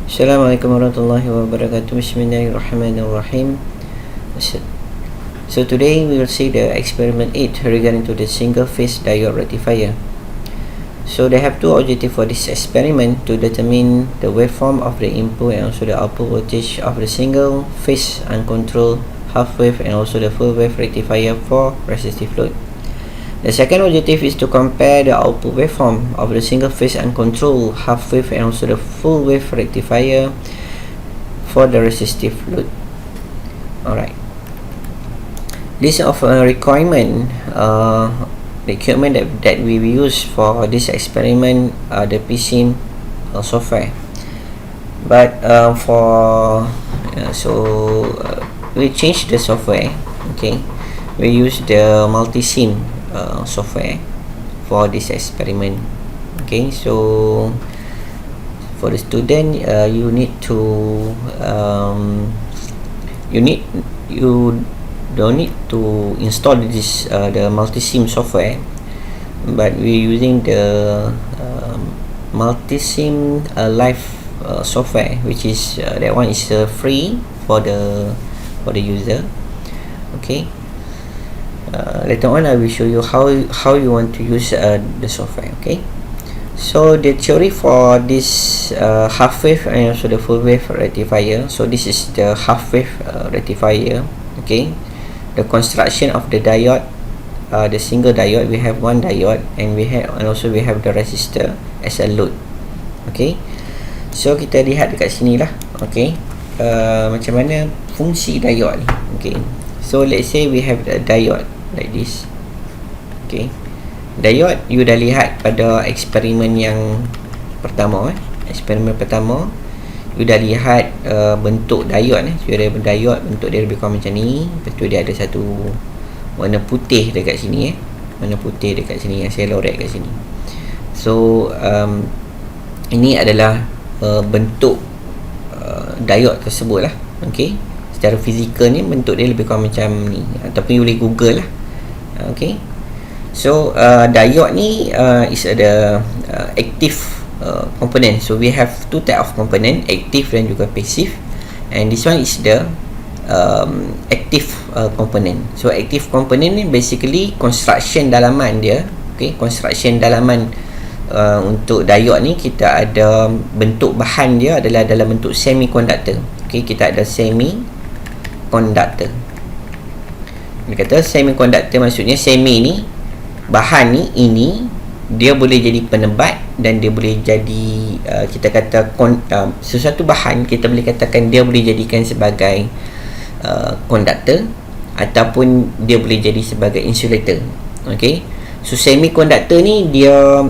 Assalamualaikum warahmatullahi wabarakatuh. Bismillahirrahmanirrahim. So today we will see the experiment 8 regarding to the single phase diode rectifier. So they have two objectives for this experiment: to determine the waveform of the input and also the output voltage of the single phase uncontrolled half wave and also the full wave rectifier for resistive load. The second objective is to compare the output waveform of the single phase uncontrolled half wave and also the full wave rectifier for the resistive load. Alright. List of requirement, the equipment that we use for this experiment are the PSIM software. But we change the software. Okay, we use the multi-SIM software for this experiment. Okay, so for the student, you need to you don't need to install this the multi-SIM software, but we're using the multi-SIM live software, which is that one is free for the user. Okay. Later on I will show you how you want to use the software. Okay, so the theory for this half wave and also the full wave rectifier. So this is the half wave rectifier. Okay, the construction of the diode, the single diode, we have one diode and also we have the resistor as a load. Okay, so kita lihat dekat sini lah. Okay, macam mana fungsi diode ni. Okay, so let's say we have the diode like this. Okay, diode you dah lihat pada eksperimen yang pertama. Eksperimen pertama you dah lihat bentuk diode. So ada diode, bentuk dia lebih kurang macam ni. Lepas tu dia ada satu warna putih dekat sini. Warna putih dekat sini yang saya lorek kat sini. So ini adalah bentuk diode tersebut lah. Okay, secara fizikal ni bentuk dia lebih kurang macam ni, ataupun you boleh google lah. Okay, so diode ni is the active component. So we have two type of component, active dan juga passive, and this one is the active component. So active component ni basically construction dalaman dia. Okay, construction dalaman untuk diode ni, kita ada bentuk bahan dia adalah dalam bentuk semiconductor. Okay, kita ada semiconductor. Dia kata semiconductor maksudnya semi ni, bahan ni, ini dia boleh jadi penebat dan dia boleh jadi kita kata sesuatu bahan kita boleh katakan dia boleh jadikan sebagai konduktor ataupun dia boleh jadi sebagai insulator. Okay, so semiconductor ni dia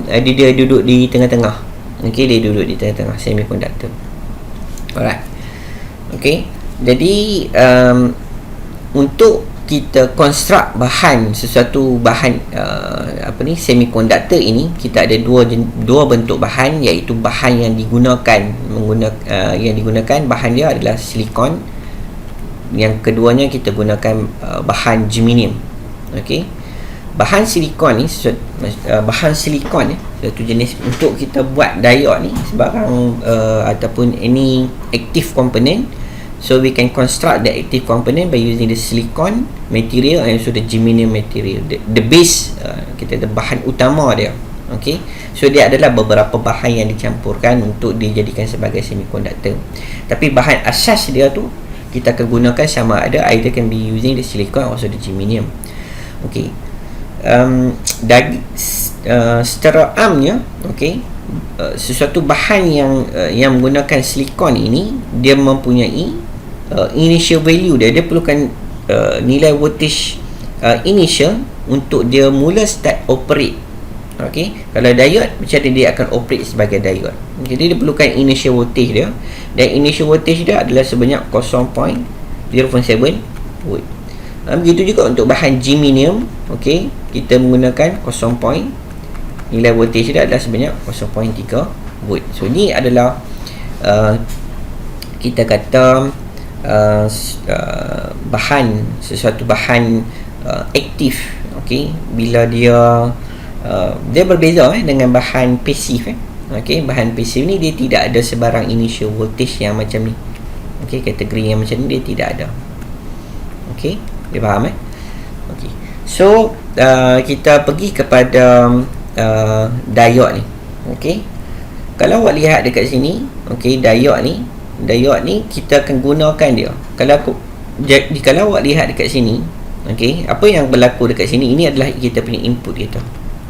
duduk di tengah-tengah. Okay, dia duduk di tengah-tengah semiconductor. Alright. Okay, jadi untuk kita construct sesuatu bahan semiconductor ini, kita ada dua bentuk bahan, iaitu bahan yang digunakan bahan dia adalah silikon. Yang keduanya kita gunakan bahan germanium. Okey, bahan silikon ni satu jenis untuk kita buat diode ni sebarang ataupun any active component. So we can construct the active component by using the silicon material and also the germanium material. The base, kita ada bahan utama dia. Okay, so dia adalah beberapa bahan yang dicampurkan untuk dijadikan sebagai semiconductor. Tapi bahan asas dia tu kita akan gunakan sama ada either can be using the silicon or also the germanium. Okay, secara amnya, okay, sesuatu bahan yang menggunakan silikon ini, dia mempunyai initial value dia perlukan nilai voltage initial untuk dia mula start operate. Okay, kalau diode macam mana dia akan operate sebagai diode. Jadi dia perlukan initial voltage dia, dan initial voltage dia adalah sebanyak 0.07 volt. Begitu juga untuk bahan germanium. Okay, kita menggunakan nilai voltage dia adalah sebanyak 0.3 volt. So ni adalah kita kata sesuatu bahan aktif. Okay, bila dia berbeza dengan bahan pasif. Okey, bahan pasif ni dia tidak ada sebarang initial voltage yang macam ni. Okey, kategori yang macam ni dia tidak ada. Okey, dia faham okey. So kita pergi kepada diode ni. Okey, kalau awak lihat dekat sini, okey, diode ni kita akan gunakan dia. Kalau awak lihat dekat sini, okey, apa yang berlaku dekat sini, ini adalah kita punya input kita.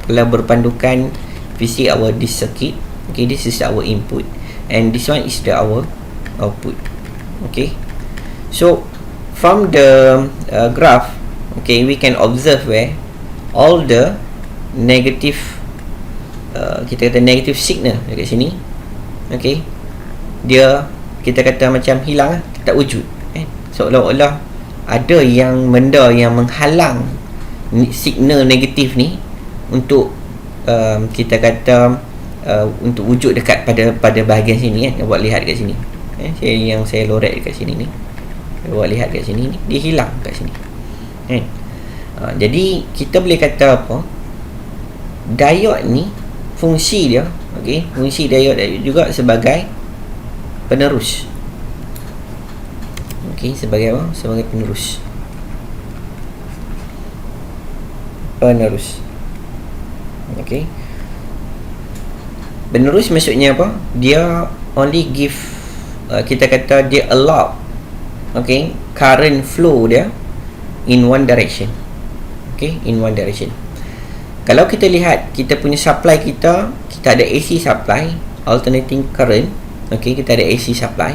Kalau berpandukan fisik, our this circuit, okay, this is our input and this one is our output. Okay, so from the graph, okay, we can observe where all the negative kita kata negative signal dekat sini, okay, dia kita kata macam hilang, tak wujud, seolah-olah ada benda yang menghalang signal negatif ni untuk kita kata untuk wujud dekat pada bahagian sini Awak lihat dekat sini. Saya lorek dekat sini ni. Awak lihat dekat sini ni, dia hilang kat sini. Jadi kita boleh kata apa? Diode ni fungsi dia, okey, fungsi diode juga sebagai penerus. Okey, sebagai apa? Sebagai penerus. Okey. Penerus maksudnya apa? Dia only give kita kata dia allow, okey, current flow dia in one direction. Okey, in one direction. Kalau kita lihat kita punya supply kita ada AC supply, alternating current. Okey, kita ada AC supply.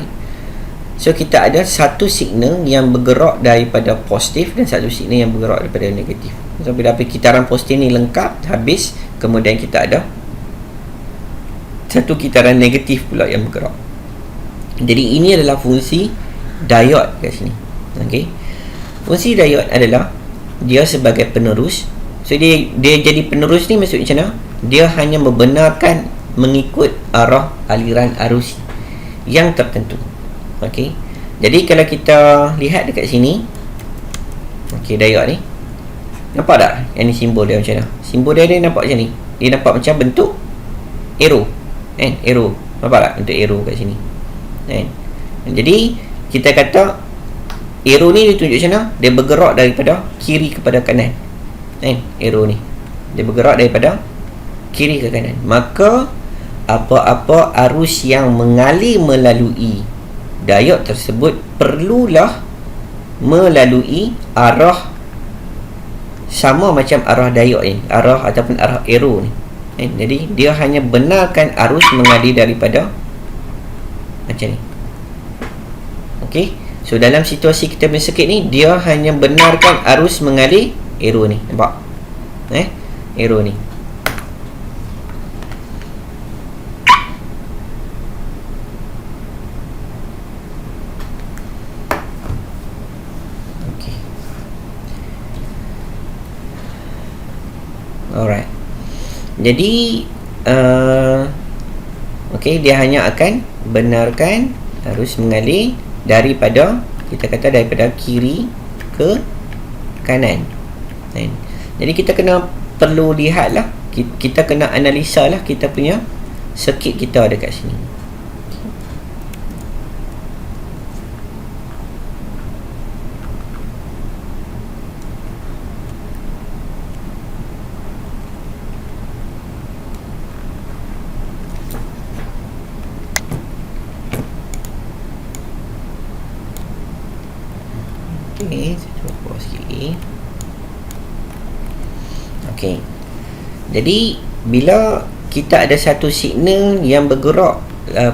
So kita ada satu signal yang bergerak daripada positif dan satu signal yang bergerak daripada negatif. So bila kitaran positif ni lengkap habis, kemudian kita ada satu kitaran negatif pula yang bergerak. Jadi ini adalah fungsi diode kat sini. Okey. Fungsi diode adalah dia sebagai penerus. So dia jadi penerus ni maksud macam mana? Dia hanya membenarkan mengikut arah aliran arus yang tertentu. Okey. Jadi kalau kita lihat dekat sini, okey, diode ni nampak tak? Yang ni simbol dia macam mana? Simbol dia nampak macam ni. Dia nampak macam bentuk arrow. Arrow. Nampak tak bentuk arrow kat sini? Jadi kita kata arrow ni dia tunjuk macam mana? Dia bergerak daripada kiri kepada kanan. Arrow ni dia bergerak daripada kiri ke kanan. Maka apa-apa arus yang mengalir melalui diode tersebut perlulah melalui arah sama macam arah diode ni, arah ataupun arah arrow ni. Jadi dia hanya benarkan arus mengalir daripada macam ni. Okey. So dalam situasi kita punya circuit ni, dia hanya benarkan arus mengalir arrow ni. Nampak? Arrow ni. Okey. Alright. Jadi okey, dia hanya akan benarkan arus mengalir daripada, kita kata daripada kiri ke kanan. Jadi kita perlu lihatlah, kita kena analisa lah kita punya circuit kita dekat sini. Okey, saya cuba pause sikit. Okey. Jadi bila kita ada satu signal yang bergerak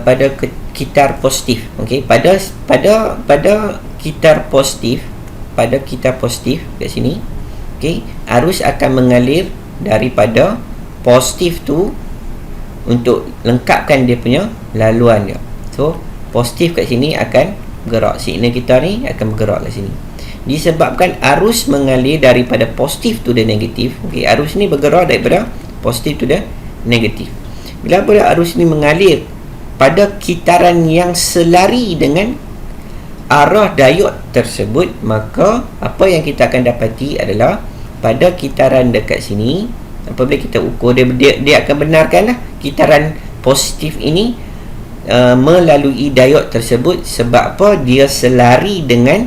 pada kitar positif, okey, pada kitar positif, kat sini, okey, arus akan mengalir daripada positif tu untuk lengkapkan dia punya laluan dia. So positif kat sini akan bergerak, signal kita ni akan bergerak kat sini. Disebabkan arus mengalir daripada positif to the negatif. Okey, arus ni bergerak daripada positif to the negatif. Bila arus ni mengalir pada kitaran yang selari dengan arah diode tersebut, maka apa yang kita akan dapati adalah pada kitaran dekat sini, apabila kita ukur dia akan benarkanlah kitaran positif ini melalui diod tersebut. Sebab apa? Dia selari dengan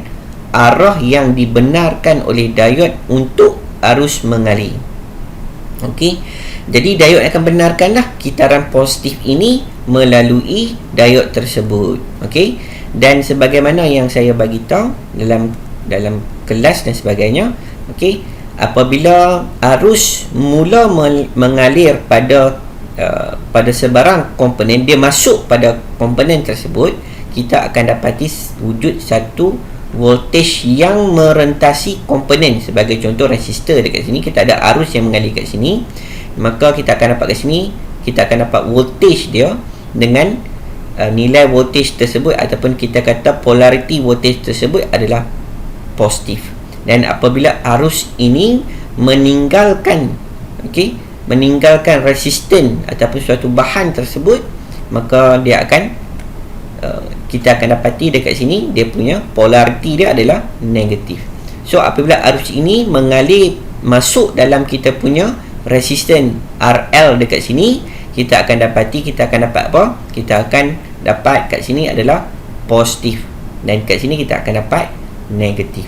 arah yang dibenarkan oleh diod untuk arus mengalir. Okey, jadi diod akan benarkanlah kitaran positif ini melalui diod tersebut. Okey, dan sebagaimana yang saya bagi tahu dalam kelas dan sebagainya, okey, apabila arus mula mengalir pada sebarang komponen, dia masuk pada komponen tersebut, kita akan dapati wujud satu voltage yang merentasi komponen. Sebagai contoh, resistor dekat sini, kita ada arus yang mengalir kat sini, maka kita akan dapat kat sini, kita akan dapat voltage dia dengan nilai voltage tersebut, ataupun kita kata polarity voltage tersebut adalah positif. Dan apabila arus ini meninggalkan resisten ataupun suatu bahan tersebut, maka dia akan kita akan dapati dekat sini dia punya polariti dia adalah negatif. So apabila arus ini mengalir masuk dalam kita punya resisten RL dekat sini, kita akan dapat apa? Kita akan dapat kat sini adalah positif, dan kat sini kita akan dapat negatif.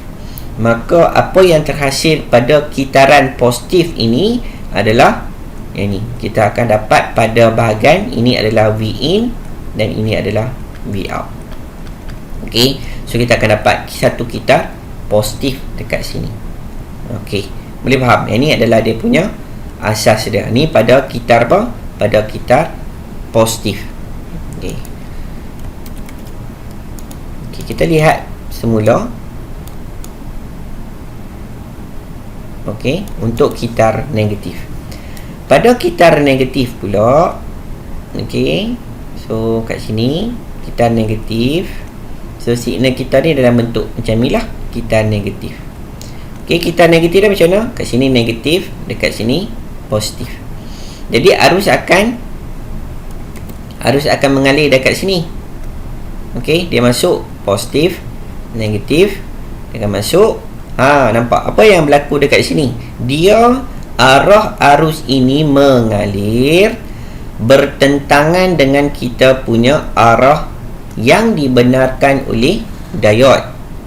Maka apa yang terhasil pada kitaran positif ini adalah ini. Kita akan dapat pada bahagian ini adalah V in dan ini adalah V out. Okey, so kita akan dapat satu kitar positif dekat sini. Okey, boleh faham? Ini adalah dia punya asas dia. Ni pada kitar apa? Pada kitar positif. Okey. Okey, kita lihat semula. Okey, untuk kitar negatif. Pada kitar negatif pula, okey, so kat sini kitar negatif. So signal kita ni dalam bentuk macam ni lah, kitar negatif. Okey, kitar negatif dah macam mana? Kat sini negatif, dekat sini positif. Jadi arus akan mengalir dekat sini. Okey, dia masuk positif, negatif, dia akan masuk. Nampak apa yang berlaku dekat sini? Dia arah arus ini mengalir bertentangan dengan kita punya arah yang dibenarkan oleh diod.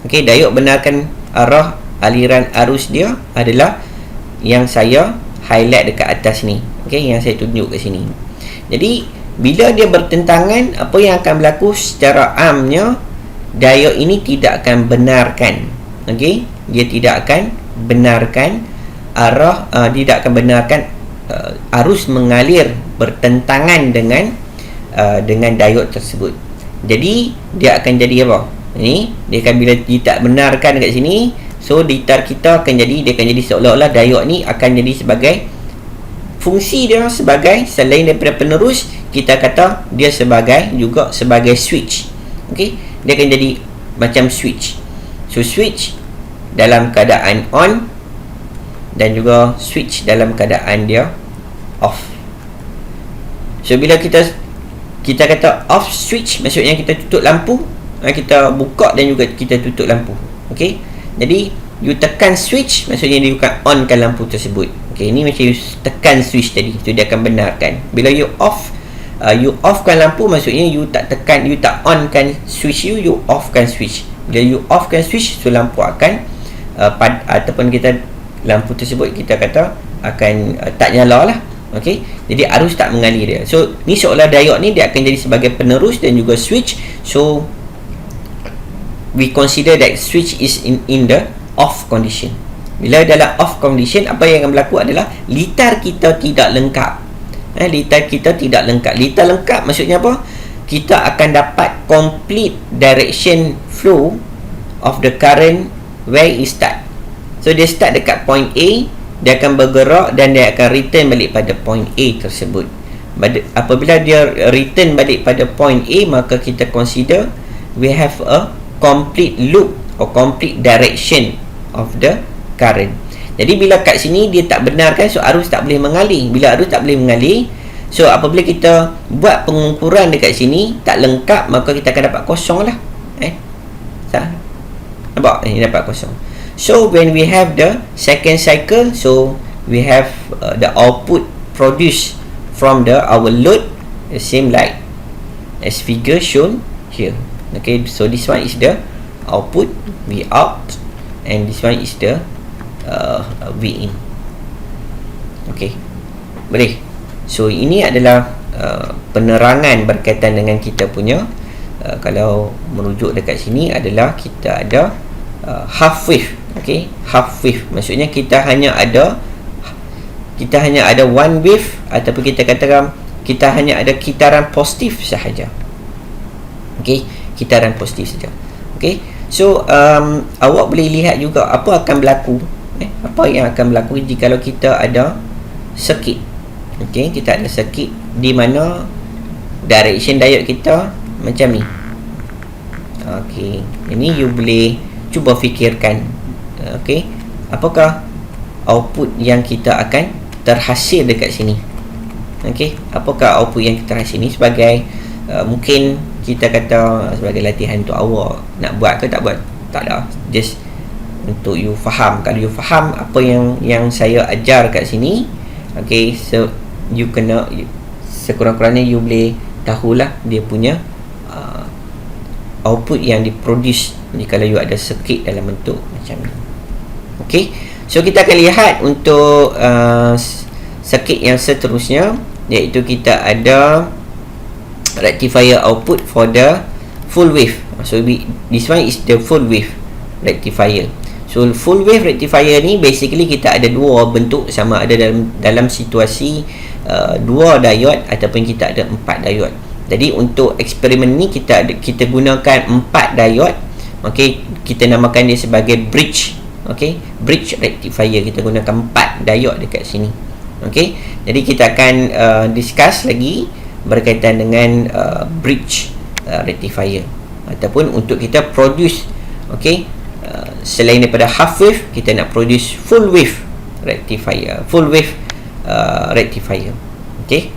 Okey, diod benarkan arah aliran arus dia adalah yang saya highlight dekat atas ni. Okey, yang saya tunjuk kat sini. Jadi bila dia bertentangan, apa yang akan berlaku secara amnya, diod ini tidak akan benarkan. Okey, dia tidak akan benarkan tidak akan benarkan arus mengalir bertentangan dengan diod tersebut. Jadi dia akan jadi apa? Ini dia akan, bila dia tak benarkan dekat sini, so ditar kita akan jadi, dia akan jadi seolah-olah diod ni akan jadi sebagai fungsi dia sebagai, selain daripada penerus, kita kata dia juga sebagai switch. Okey, dia akan jadi macam switch. So switch dalam keadaan on dan juga switch dalam keadaan dia off. So bila kita kata off switch, maksudnya kita tutup lampu, kita buka dan juga kita tutup lampu. Okey, jadi you tekan switch, maksudnya dia akan onkan lampu tersebut. Okey, ini macam you tekan switch tadi, so dia akan benarkan. Bila you offkan lampu, maksudnya you tak tekan, you tak onkan switch, you offkan switch. Bila you offkan switch, so lampu akan ataupun lampu tersebut kita kata akan tak nyala lah. Okey, jadi arus tak mengalir dia. So ni seolah diod ni dia akan jadi sebagai penerus dan juga switch. So we consider that switch is in the off condition. Bila dalam off condition, apa yang akan berlaku adalah litar kita tidak lengkap. Litar kita tidak lengkap. Litar lengkap maksudnya apa? Kita akan dapat complete direction flow of the current where it start. So dia start dekat point A, dia akan bergerak dan dia akan return balik pada point A tersebut. Apabila dia return balik pada point A, maka kita consider we have a complete loop or complete direction of the current. Jadi bila kat sini dia tak benarkan, so arus tak boleh mengalir. Bila arus tak boleh mengalir, so apabila kita buat pengukuran dekat sini tak lengkap, maka kita akan dapat kosong lah. Nampak? Ini dapat kosong. So when we have the second cycle, so we have the output produced from our load the same like as figure shown here. Okay, so this one is the output V out, and this one is the V in. Okay, boleh. So ini adalah penerangan berkaitan dengan kita punya kalau merujuk dekat sini adalah kita ada half wave. Okay, half wave maksudnya kita hanya ada one wave, ataupun kita katakan kita hanya ada kitaran positif sahaja. Okay, kitaran positif saja. Okay, so awak boleh lihat juga apa akan berlaku, apa yang akan berlaku jika kita ada circuit. Okay, kita ada circuit di mana direction diode kita macam ni. Okay, ini you boleh cuba fikirkan. Okay, apakah output yang kita akan terhasil dekat sini? Okay, apakah output yang terhasil ni sebagai mungkin kita kata sebagai latihan untuk awak nak buat ke tak buat, tak ada, just untuk you faham. Kalau you faham apa yang saya ajar kat sini, okay, so you kena sekurang-kurangnya you boleh tahulah dia punya output yang diproduce jika you ada circuit dalam bentuk macam ni. Okay, so kita akan lihat untuk circuit yang seterusnya, iaitu kita ada rectifier output for the full wave. So this one is the full wave rectifier. So full wave rectifier ni basically kita ada dua bentuk, sama ada dalam situasi dua diode ataupun kita ada 4 diode. Jadi untuk eksperimen ni kita gunakan 4 diode. Okey, kita namakan dia sebagai bridge. Okey, bridge rectifier, kita gunakan 4 diode dekat sini. Okey, jadi kita akan discuss lagi berkaitan dengan bridge rectifier, ataupun untuk kita produce, okey, selain daripada half wave, kita nak produce full wave rectifier, rectifier. Okey,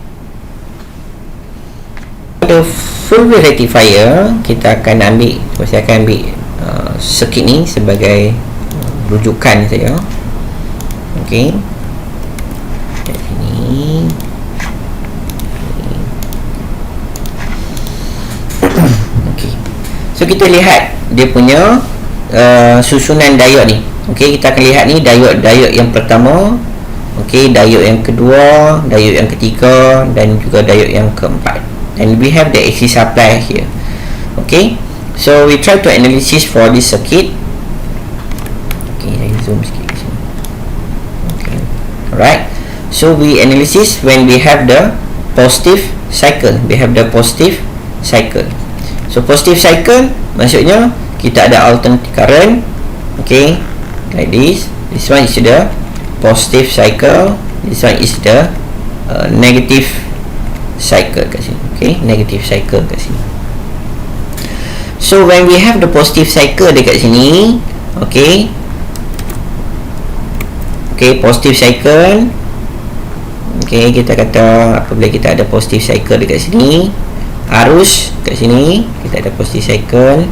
untuk full wave rectifier kita akan ambil, saya akan ambil circuit ni sebagai rujukan saja. Okey, kat sini. Okey, so kita lihat dia punya susunan diode ni. Okey, kita akan lihat ni diode yang pertama, okey, diode yang kedua, diode yang ketiga, dan juga diode yang keempat. And we have the AC supply here. Okay, so we try to analysis for this circuit. Okay, saya zoom sikit ke sini. Okay, alright. So we analysis when we have the positive cycle. We have the positive cycle. So positive cycle maksudnya kita ada alternating current. Okay, like this. This one is the positive cycle. This one is the negative cycle kat sini. Okay, negative cycle kat sini. So when we have the positive cycle dekat sini, okay, positive cycle. Okay, kita kata apabila kita ada positive cycle dekat sini, arus kat sini, kita ada positive cycle.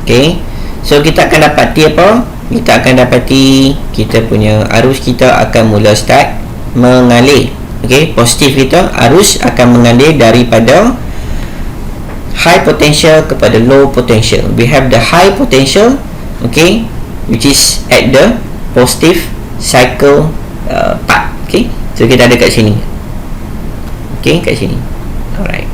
Okay, so kita akan dapati apa? Kita akan dapati kita punya arus kita akan mula start mengalir. Okay, positif kita, arus akan mengalir daripada high potential kepada low potential. We have the high potential, okay, which is at the positive cycle part. Okay, so kita ada kat sini. Okay, kat sini. Alright.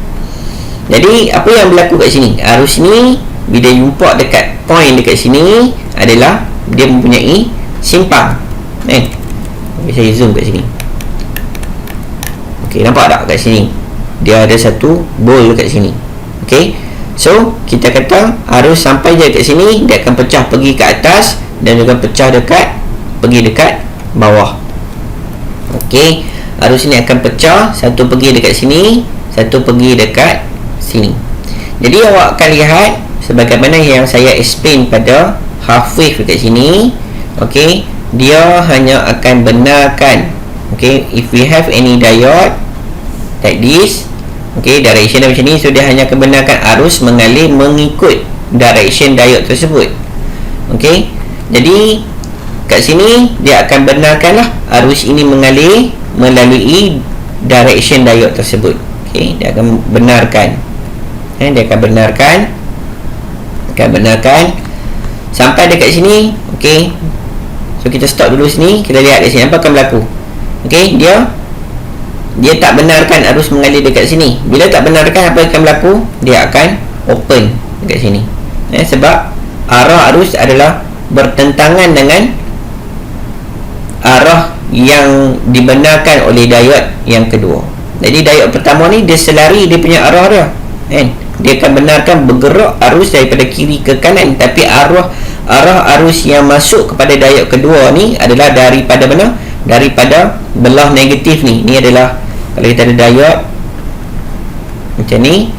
Jadi apa yang berlaku kat sini? Arus ni bila jumpa dekat point dekat sini adalah dia mempunyai simpang. Okay, saya zoom kat sini. Okay, nampak tak kat sini? Dia ada satu bowl kat sini. Okay, so kita kata arus sampai je kat sini, dia akan pecah pergi ke atas dan juga pecah pergi dekat bawah. Okay, arus ini akan pecah, satu pergi dekat sini, satu pergi dekat sini. Jadi awak akan lihat sebagaimana yang saya explain pada half wave dekat sini. Okay, dia hanya akan benarkan, okay, if we have any diode like this, okay, direction macam ni, so dia hanya akan benarkan arus mengalir mengikut direction diode tersebut. Okay, jadi kat sini dia akan benarkanlah arus ini mengalir melalui direction diode tersebut. Okey, dia akan benarkan. Dia akan benarkan sampai dekat sini. Okey, so kita stop dulu sini, kita lihat kat sini apa akan berlaku. Okey, dia tak benarkan arus mengalir dekat sini. Bila tak benarkan, apa akan berlaku? Dia akan open dekat sini. Sebab arah arus adalah bertentangan dengan arah yang dibenarkan oleh diode yang kedua. Jadi diode pertama ni dia selari dia punya arah dia, dia akan benarkan bergerak arus daripada kiri ke kanan, tapi arah arus yang masuk kepada diode kedua ni adalah daripada mana? Daripada belah negatif ni. Ni adalah, kalau kita ada diode macam ni,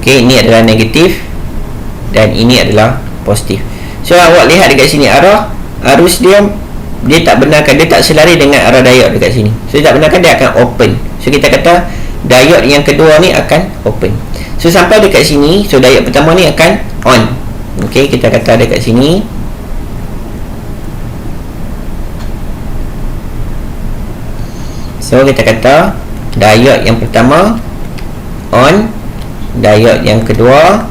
okey, ini adalah negatif dan ini adalah positif. So awak lihat dekat sini, arah arus dia tak benarkan, dia tak selari dengan arah diode dekat sini. So dia tak benarkan, dia akan open. So kita kata diode yang kedua ni akan open. So sampai dekat sini, so diode pertama ni akan on. Okey, kita kata dekat sini so kita kata diode yang pertama on, diode yang kedua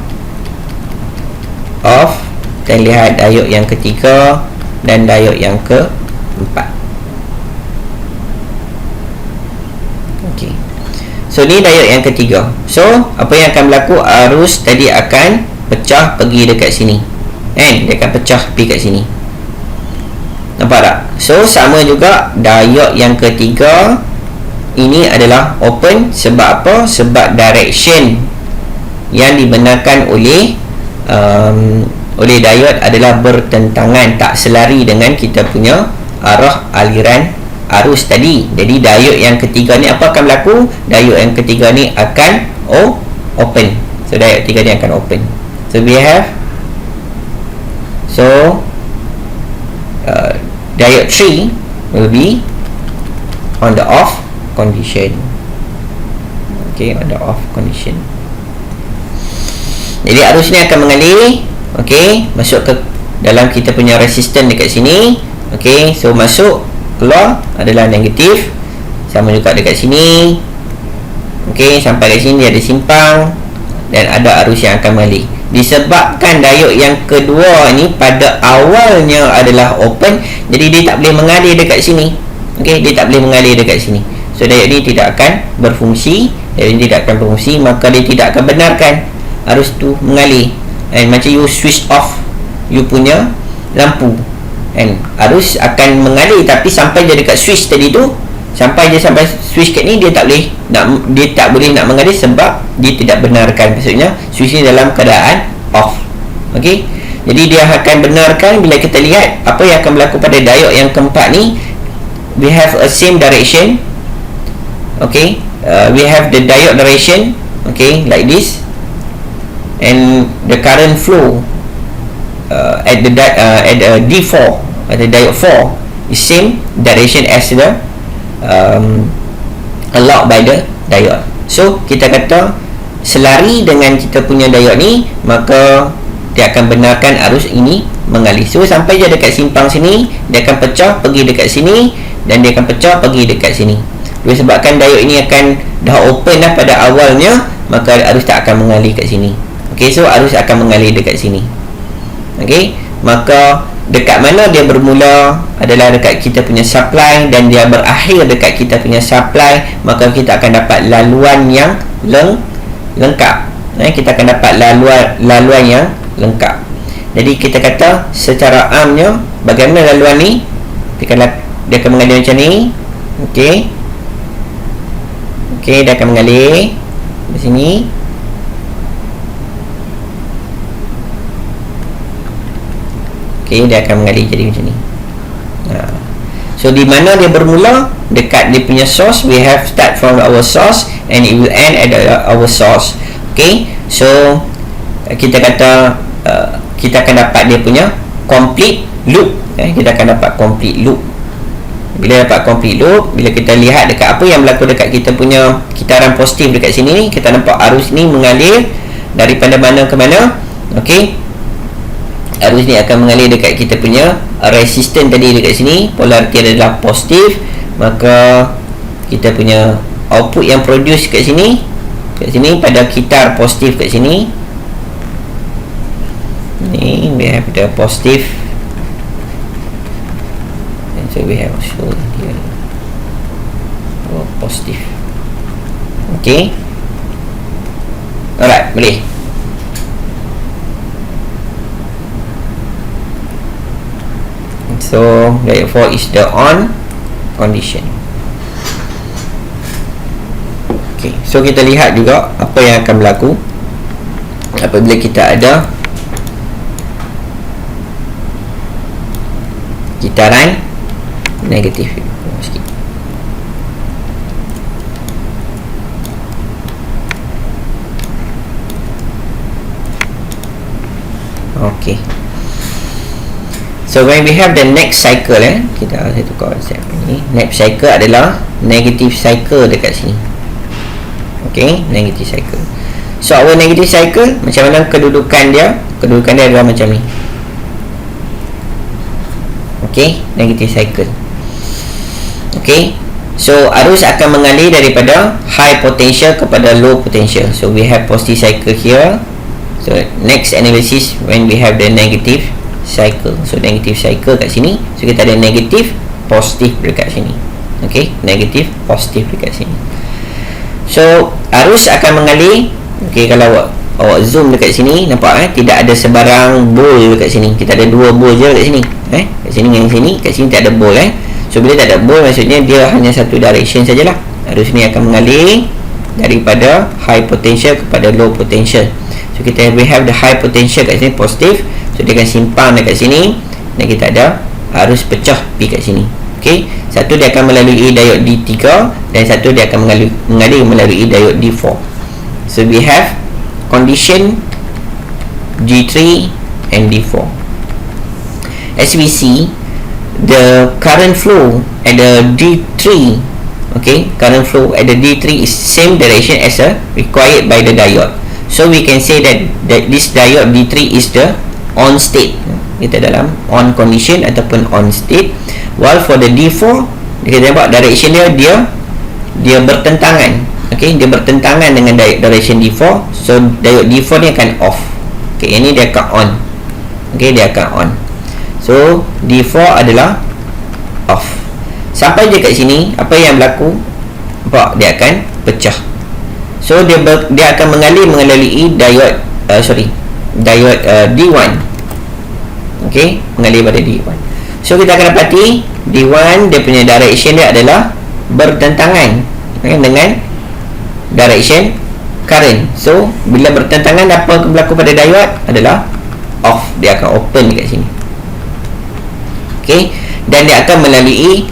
off, dan lihat diode yang ketiga dan diode yang keempat. Okey, so ni diode yang ketiga. So apa yang akan berlaku, arus tadi akan pecah pergi dekat sini, dia akan pecah pergi kat sini. Nampak tak? So sama juga diode yang ketiga ini adalah open. Sebab apa? Sebab direction yang dibenarkan oleh diode adalah bertentangan, tak selari dengan kita punya arah aliran arus tadi. Jadi diode yang ketiga ni apa akan berlaku? Diode yang ketiga ni akan open. So diode ketiga ni akan open. So we have diode 3 will be on the off condition. Okay, on the off condition. Jadi arus ni akan mengalir, okay, masuk ke dalam kita punya resistor dekat sini. Okay, so masuk keluar adalah negatif. Sama juga dekat sini. Okay, sampai kat sini dia ada simpang dan ada arus yang akan mengalir. Disebabkan diode yang kedua ni pada awalnya adalah open, jadi dia tak boleh mengalir dekat sini. Okay, dia tak boleh mengalir dekat sini. So diode ni tidak akan berfungsi. Diode ni tidak akan berfungsi, maka dia tidak akan benarkan arus tu mengalir. Macam you switch off you punya lampu, arus akan mengalir, tapi sampai je dekat switch tadi tu, sampai switch kat ni dia tak boleh nak mengalir sebab dia tidak benarkan. Maksudnya switch ni dalam keadaan off. Okey, jadi dia akan benarkan bila kita lihat apa yang akan berlaku pada diode yang keempat ni. We have a same direction. Okay, we have the diode direction, okay, like this, and the current flow at the D4, at the diode 4 is same direction as the allowed by the diode. So kita kata selari dengan kita punya diode ni, maka dia akan benarkan arus ini mengalir. So sampai je dekat simpang sini, dia akan pecah pergi dekat sini, dan dia akan pecah pergi dekat sini. Disebabkan diode ini akan dah open dah pada awalnya, maka arus tak akan mengalir kat sini. Okey, so arus akan mengalir dekat sini. Okey, maka dekat mana dia bermula adalah dekat kita punya supply, dan dia berakhir dekat kita punya supply, maka kita akan dapat laluan yang lengkap. Kita akan dapat laluan yang lengkap. Jadi kita kata secara amnya, bagaimana laluan ni? Dia akan mengalir macam ni. Okey, dia akan mengalir di sini. Okey, dia akan mengalir jadi macam ni. So di mana dia bermula? Dekat dia punya source. We have start from our source and it will end at our source. Okey, so kita kata kita akan dapat dia punya complete loop. Kita akan dapat complete loop. Bila dapat complete loop, bila kita lihat dekat apa yang berlaku dekat kita punya kitaran positif dekat sini ni, kita nampak arus ni mengalir daripada mana ke mana. Okey, arus ni akan mengalir dekat kita punya resistor tadi dekat sini, polariti adalah positif, maka kita punya output yang produce kat sini pada kitar positif kat sini ni, we have the positive, and so we have show here positive. Okay, alright, boleh. So therefore is the on condition. Okay, so kita lihat juga apa yang akan berlaku apabila kita ada kitaran negatif. Okay, so when we have the next cycle, kita satu konsep ni, next cycle adalah negative cycle dekat sini. Okay, negative cycle. So our negative cycle, macam mana kedudukan dia? Kedudukan dia adalah macam ni. Okay, negative cycle. Okay, so arus akan mengalir daripada high potential kepada low potential. So we have positive cycle here. So next analysis when we have the negative cycle. So negative cycle kat sini, so kita ada negatif, positif dekat sini. Okay, negatif, positif dekat sini. So arus akan mengalir. Okay, kalau awak zoom dekat sini, nampak tidak ada sebarang bowl dekat sini. Kita ada dua bowl je dekat sini. Kat sini dengan sini, kat sini tak ada bowl. So bila tak ada bowl, maksudnya dia hanya satu direction sajalah. Arus ni akan mengalir daripada high potential kepada low potential. So kita have the high potential kat sini positif, so dia akan simpang dekat sini dan kita ada arus pecah P kat sini. Okey, satu dia akan melalui diode D3 dan satu dia akan mengalir melalui diode D4. So we have condition G3 and D4. As we see, the current flow at the D3, okay, current flow at the D3 is same direction as required by the diode. So we can say that this diode D3 is the on state. Kita dalam on condition ataupun on state. While for the D4, kita nampak direction dia bertentangan. Okay, dia bertentangan dengan direction D4. So diode D4 ni akan off. Okay, ini dia akan on. Okay, dia akan on. So D4 adalah off. Sampai je kat sini, apa yang berlaku? Nampak, dia akan pecah. So dia akan mengalir melalui diode D1. Okey, mengalir pada D1. So kita akan dapati D1 dia punya direction dia adalah bertentangan dengan direction current. So bila bertentangan, apa akan berlaku pada diode adalah off. Dia akan open dekat sini. Okey, dan dia akan melalui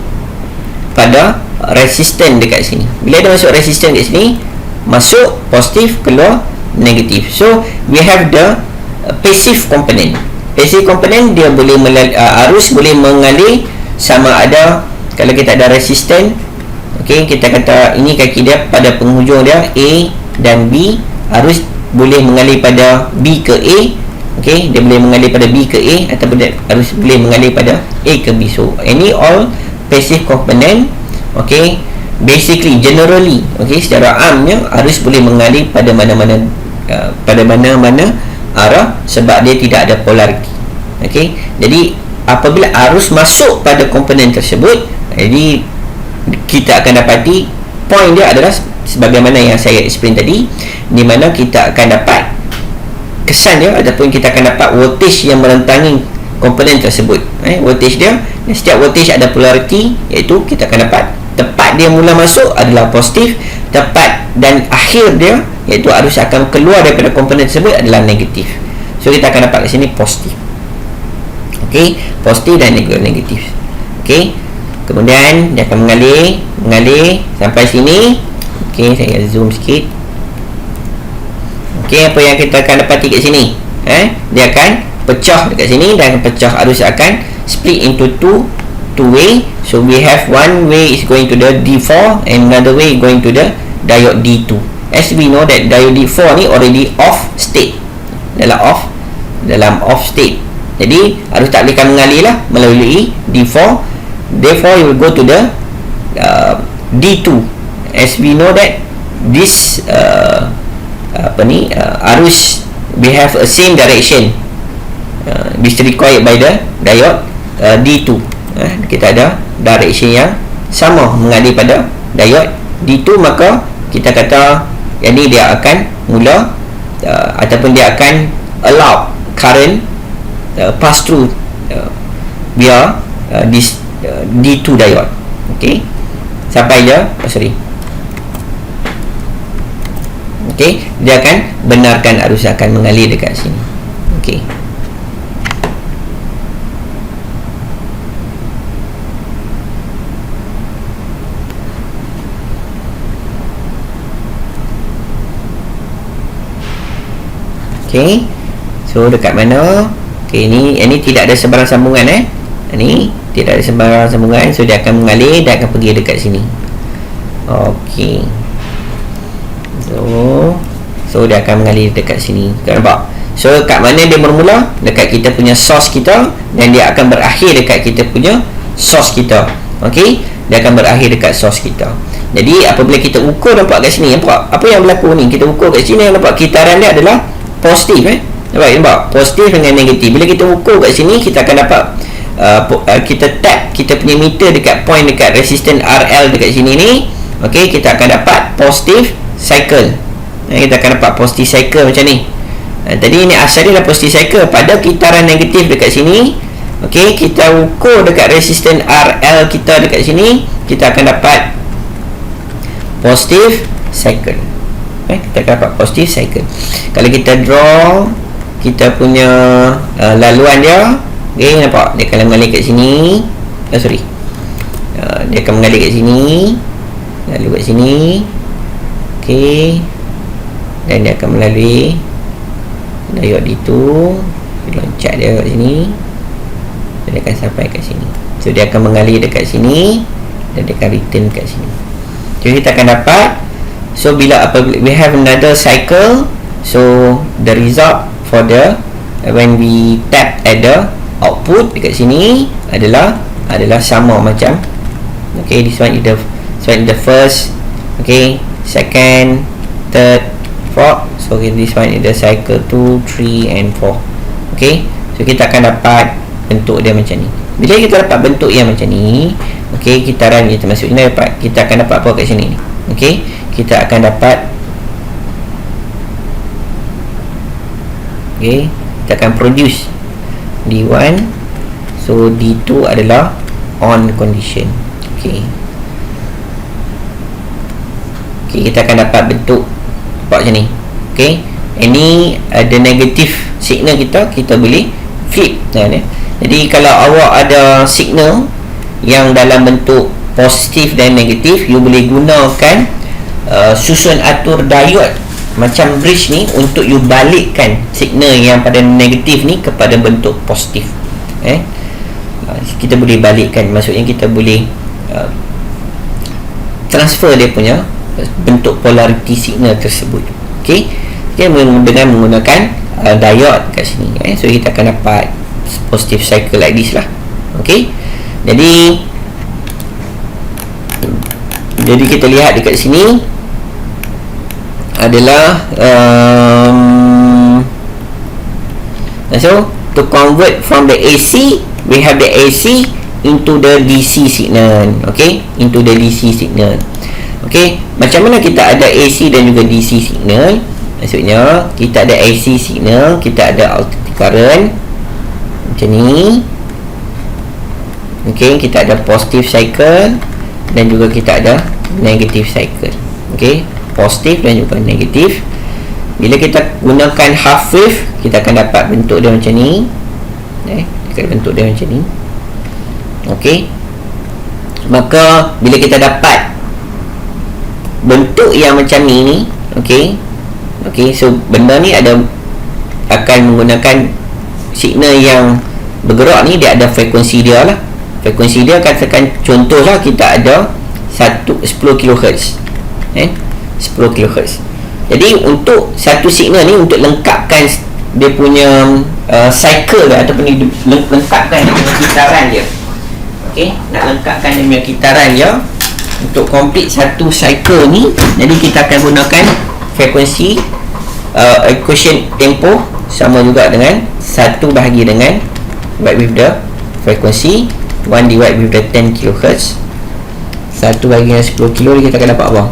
pada resistor dekat sini. Bila dia masuk resistor dekat sini, masuk positif, keluar negatif. So we have the passive component. Passive component dia boleh arus boleh mengalir sama ada kalau kita ada resistor. Okey, kita kata ini kaki dia pada penghujung dia A dan B, arus boleh mengalir pada B ke A. Okey, dia boleh mengalir pada B ke A ataupun arus boleh mengalir pada A ke B. So any all passive component. Okey, basically generally, okay, secara amnya arus boleh mengalir pada mana-mana arah sebab dia tidak ada polariti. Okey, jadi apabila arus masuk pada komponen tersebut, jadi kita akan dapati point dia adalah sebagaimana yang saya explain tadi, di mana kita akan dapat kesan dia ataupun kita akan dapat voltage yang merentangi komponen tersebut. Voltage dia, setiap voltage ada polariti, iaitu kita akan dapat tepat dia mula masuk adalah positif, tepat dan akhir dia iaitu arus akan keluar daripada komponen tersebut adalah negatif. So kita akan dapat kat sini positif. Okey, positif dan negatif. Okey, kemudian dia akan mengalir sampai sini. Okey, saya zoom sikit. Okey, apa yang kita akan dapati kat sini? Dia akan pecah dekat sini dan pecah, arus akan split into two way. So we have one way is going to the D4 and another way going to the diode D2. As we know that diode D4 ni already off state, dalam off state. Jadi arus taklik akan mengalir lah melalui D4. Therefore you will go to the D2. As we know that this arus we have a same direction which required by the diode D2. Kita ada direction yang sama mengalir pada diode D2, maka kita kata yang ni dia akan mula ataupun dia akan allow current pass through via this D2 diode. Okey, sampai je okey, dia akan benarkan arus akan mengalir dekat sini. Okey, okey, so dekat mana? Okey, ini tidak ada sebarang sambungan ini tidak ada sebarang sambungan, so dia akan mengalir dan akan pergi dekat sini. Okey, so dia akan mengalir dekat sini. Kau nampak? So kat mana dia bermula? Dekat kita punya source kita, dan dia akan berakhir dekat kita punya source kita. Okey, dia akan berakhir dekat source kita. Jadi apabila kita ukur, nampak kat sini, nampak apa yang berlaku ni? Kita ukur kat sini, nampak kitaran dia adalah positif. Nampak? Positif dengan negatif. Bila kita ukur kat sini, kita akan dapat kita tap kita punya meter dekat point dekat resistance RL dekat sini ni. Okey, kita akan dapat positif cycle. Kita akan dapat positif cycle macam ni. Tadi ni asal dia dah positif cycle pada kitaran negatif dekat sini. Okey, kita ukur dekat resistance RL kita dekat sini, kita akan dapat positif cycle. Kita akan dapat positif cycle. Kalau kita draw kita punya laluan dia, okey, nampak dia akan mengalir kat sini. Dia akan mengalir kat sini, lalu kat sini. Okey, dan dia akan melalui diode itu, loncat dia kat sini, dan dia akan sampai kat sini. So dia akan mengalir dekat sini dan dia akan return kat sini. Jadi kita akan dapat, so bila we have another cycle, so the result for the when we tap at the output dekat sini adalah sama macam, okay, this one is the first, okay, second, third, fourth. So this one is the cycle 2, 3 and 4. okay, so kita akan dapat bentuk dia macam ni. Bila kita dapat bentuk yang macam ni, okay, kitaran kita maksudnya dapat, kita akan dapat apa kat sini ni. Okay, kita akan dapat, okay, kita akan produce D1. So D2 adalah on condition. Okay, kita akan dapat bentuk nampak macam ni. Okay, ini ada negatif signal kita boleh flip. Jadi kalau awak ada signal yang dalam bentuk positif dan negatif, you boleh gunakan susun atur diode macam bridge ni untuk you balikkan signal yang pada negatif ni kepada bentuk positif. Kita boleh balikkan, maksudnya kita boleh transfer dia punya bentuk polarity signal tersebut. Okay, dengan menggunakan diode kat sini. So kita akan dapat positive cycle like this lah. Okay, jadi kita lihat dekat sini adalah so to convert from the AC, we have the AC into the DC signal. Okay, into the DC signal. Okay, macam mana kita ada AC dan juga DC signal? Maksudnya kita ada AC signal, kita ada alternating current macam ni. Okay, kita ada positive cycle dan juga kita ada negative cycle. Okay, positif dan juga negatif. Bila kita gunakan half wave, kita akan dapat bentuk dia macam ni. Bentuk dia macam ni. Okay, maka bila kita dapat bentuk yang macam ni, okay, so benda ni akan menggunakan signal yang bergerak ni, dia ada frekuensi dia lah. Frekuensi dia katakan contohlah kita ada 10 kHz, 10 kHz. Jadi untuk satu signal ni, untuk lengkapkan dia punya cycle dia, ataupun dia lengkapkan dia punya kitaran dia. Okey, nak lengkapkan dia punya kitaran dia untuk complete satu cycle ni. Jadi kita akan gunakan frekuensi equation tempoh sama juga dengan 1 bahagi dengan divide with the frekuensi 1 divide with the 10 kHz. 1 bahagi dengan 10 kilo kita akan dapat apa?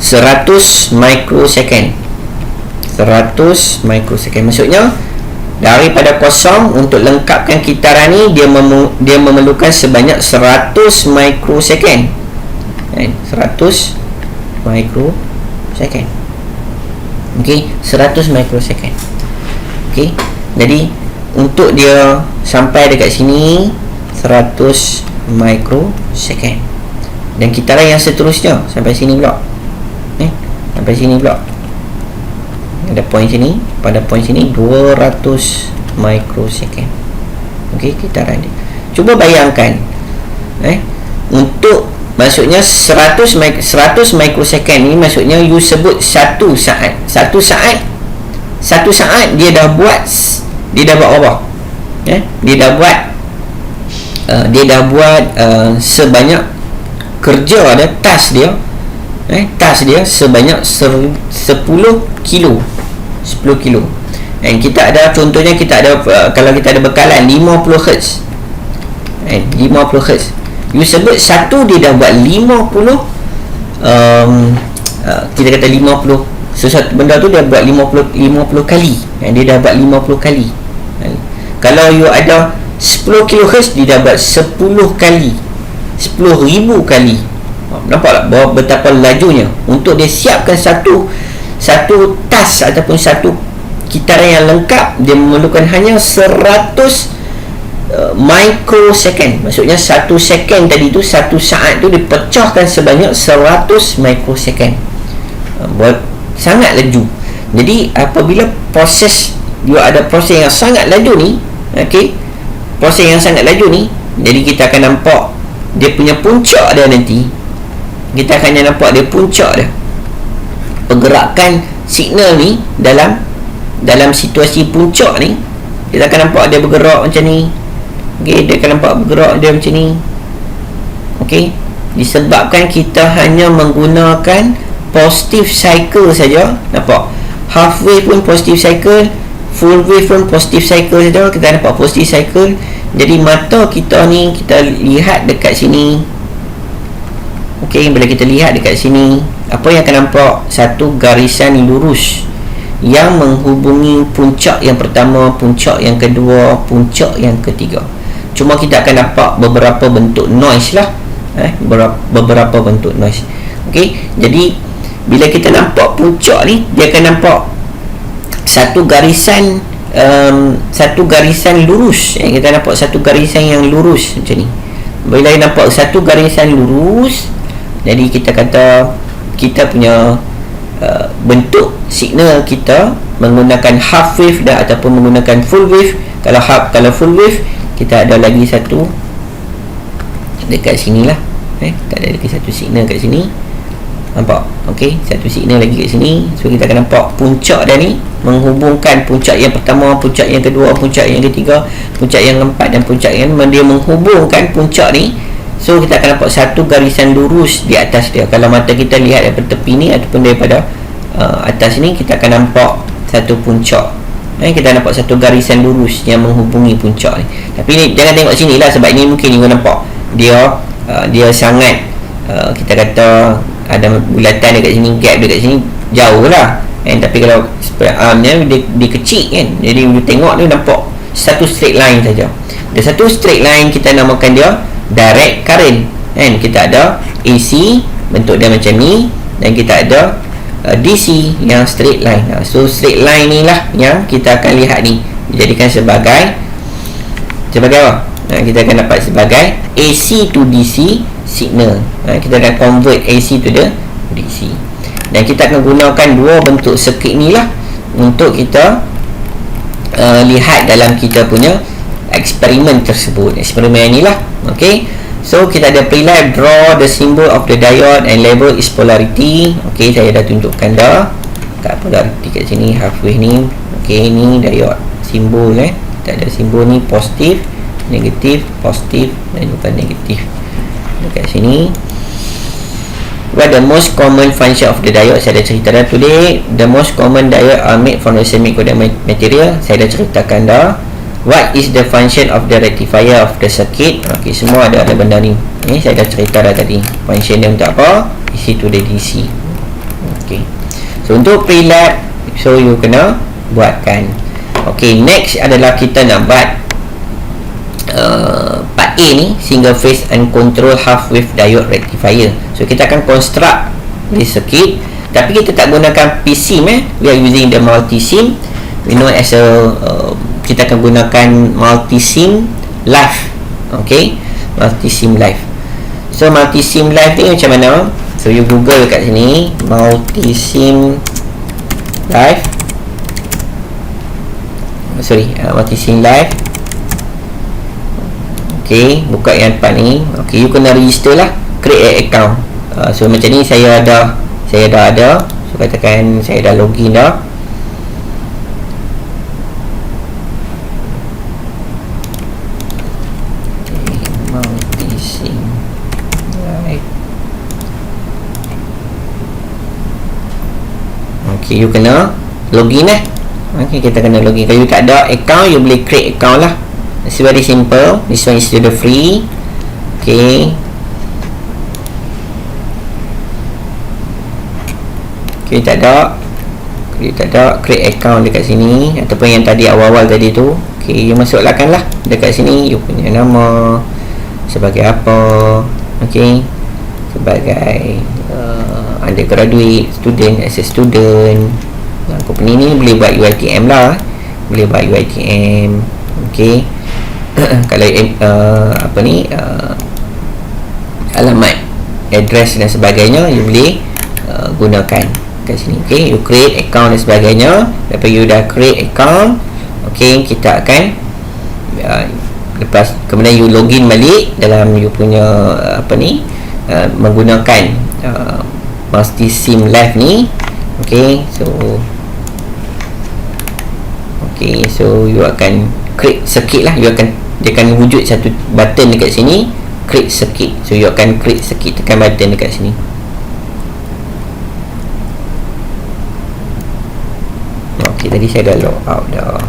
100 microsecond. 100 microsecond maksudnya daripada kosong untuk lengkapkan kitaran ni dia memerlukan sebanyak 100 microsecond. 100 microsecond. Okey, 100 microsecond. Okey, jadi untuk dia sampai dekat sini 100 microsecond. Dan kitaran yang seterusnya sampai sini pula. Sampai sini pula. Ada point sini, pada point sini 200 microsecond. Okey, kitaran dia. Cuba bayangkan untuk maksudnya 100 microsecond ni maksudnya you sebut 1 saat. 1 saat dia dah buat apa? Dia dah buat sebanyak kerja dia, task dia sebanyak 10 kilo. Dan kita ada, contohnya kita ada kalau kita ada bekalan 50 Hz. 50 Hz. You sebut satu dia dah buat 50 kita kata 50 sesuatu benda tu dia buat 50 kali. Dia dah buat 50 kali. Kalau you ada 10 kHz dia dah buat 10 kali. 10,000 kali. Nampak tak bahawa betapa lajunya untuk dia siapkan satu task ataupun satu kitaran yang lengkap. Dia memerlukan hanya 100 microsecond. Maksudnya 1 second tadi tu, 1 saat tu dipecahkan sebanyak 100 microsecond. Buat sangat laju. Jadi apabila dia ada proses yang sangat laju ni, proses yang sangat laju ni, jadi kita akan nampak dia punya puncak dia nanti. Kita akan nampak dia puncak dia, pergerakan signal ni dalam situasi puncak ni. Kita akan nampak dia bergerak macam ni. Dia akan nampak bergerak dia macam ni. Disebabkan kita hanya menggunakan positive cycle saja. Nampak, half wave pun positive cycle, full wave pun positive cycle saja. Kita nampak positive cycle. Jadi mata kita ni, kita lihat dekat sini. Bila kita lihat dekat sini, apa yang akan nampak? Satu garisan lurus yang menghubungi puncak yang pertama, puncak yang kedua, puncak yang ketiga. Cuma kita akan nampak beberapa bentuk noise lah. Beberapa bentuk noise. Jadi bila kita nampak puncak ni, dia akan nampak satu garisan lurus. Kita nampak satu garisan yang lurus macam ni. Bila nampak satu garisan lurus, jadi kita kata kita punya bentuk signal kita menggunakan half wave dah ataupun menggunakan full wave. Kalau full wave, kita ada lagi satu dekat sini lah. Kita ada lagi satu signal kat sini. Nampak? Satu signal lagi kat sini. So kita akan nampak puncak dah ni menghubungkan puncak yang pertama, puncak yang kedua, puncak yang ketiga, puncak yang keempat dan puncak yang dia menghubungkan puncak ni. So kita akan nampak satu garisan lurus di atas dia. Kalau mata kita lihat daripada tepi ni ataupun daripada atas ni, kita akan nampak satu puncak. Kita nampak satu garisan lurus yang menghubungi puncak ni. Tapi ni jangan tengok sini lah, sebab ni mungkin you nampak dia sangat kita kata ada bulatan dekat sini, gap dekat sini jauh lah. Tapi kalau armnya dia kecil kan, jadi you tengok dia nampak satu straight line saja. Dan satu straight line kita namakan dia direct current. Kita ada AC bentuk dia macam ni, dan kita ada DC yang straight line. So straight line ni lah yang kita akan lihat ni dijadikan sebagai apa? Kita akan dapat sebagai AC to DC signal. Kita akan convert AC to the DC. Dan kita akan gunakan dua bentuk circuit ni lah untuk kita lihat dalam kita punya eksperimen tersebut. Eksperimen ni lah. So kita ada preload, draw the symbol of the diode and label its polarity. Okey, saya dah tunjukkan dah kat polarity kat sini, halfway ni. Okey, ni diode simbol kita ada simbol ni positif, negatif, positif dan juga negatif dekat sini. What the most common function of the diode, saya dah cerita dah today. The most common diode are made from the semiconductor material, saya dah ceritakan dah. What is the function of the rectifier of the circuit? Okey, semua ada benda ni. Ni saya dah cerita dah tadi. Function dia untuk apa? DC to the DC. Okey. So untuk preload, so you kena buatkan. Okey, next adalah kita nak buat part A ni, single phase uncontrolled half wave diode rectifier. So kita akan construct this circuit, tapi kita tak gunakan PSIM. We are using the multi-SIM. We know as a kita akan gunakan multi-SIM live. Okay, multi-SIM live. So multi-SIM live ni macam mana? So you google kat sini multi-SIM live. Multi-SIM live. Okay, buka yang depan ni. Okay, you kena register lah, create account. So macam ni saya dah ada. So katakan saya dah login dah. Okay, you kena login Okay, kita kena login. Kalau you tak ada account, you boleh create account lah. It's very simple. This one is still free. Okay. Okay, tak ada create account dekat sini, ataupun yang tadi awal-awal tadi tu. Okay, you masukkan lah dekat sini you punya nama sebagai apa. Okay, sebagai undergraduate student, as a student. Company ni boleh buat UiTM lah, boleh buat UiTM. Okay. Kalau alamat, address dan sebagainya, you boleh gunakan kat sini. Okay, you create account dan sebagainya. Lepas you dah create account, okay, kita akan lepas kemudian you login balik dalam you punya menggunakan multi-SIM live ni. So you akan create circuit lah. Dia akan wujud satu button dekat sini, create circuit. So you akan create circuit, tekan button dekat sini. Okay, tadi saya dah log out dah.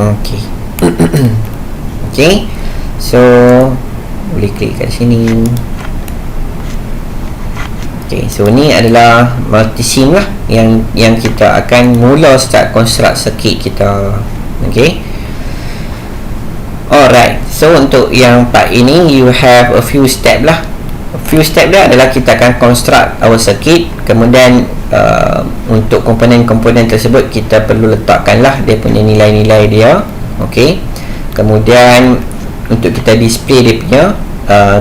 Okay. Okay, so boleh klik kat sini. Okay, so ni adalah multi-SIM lah yang kita akan mula start construct circuit kita. Okay, alright. So untuk yang part ini you have a few step lah. A few step dia adalah kita akan construct our circuit. Kemudian untuk komponen-komponen tersebut kita perlu letakkanlah dia punya nilai-nilai dia. Okey. Kemudian untuk kita display dia punya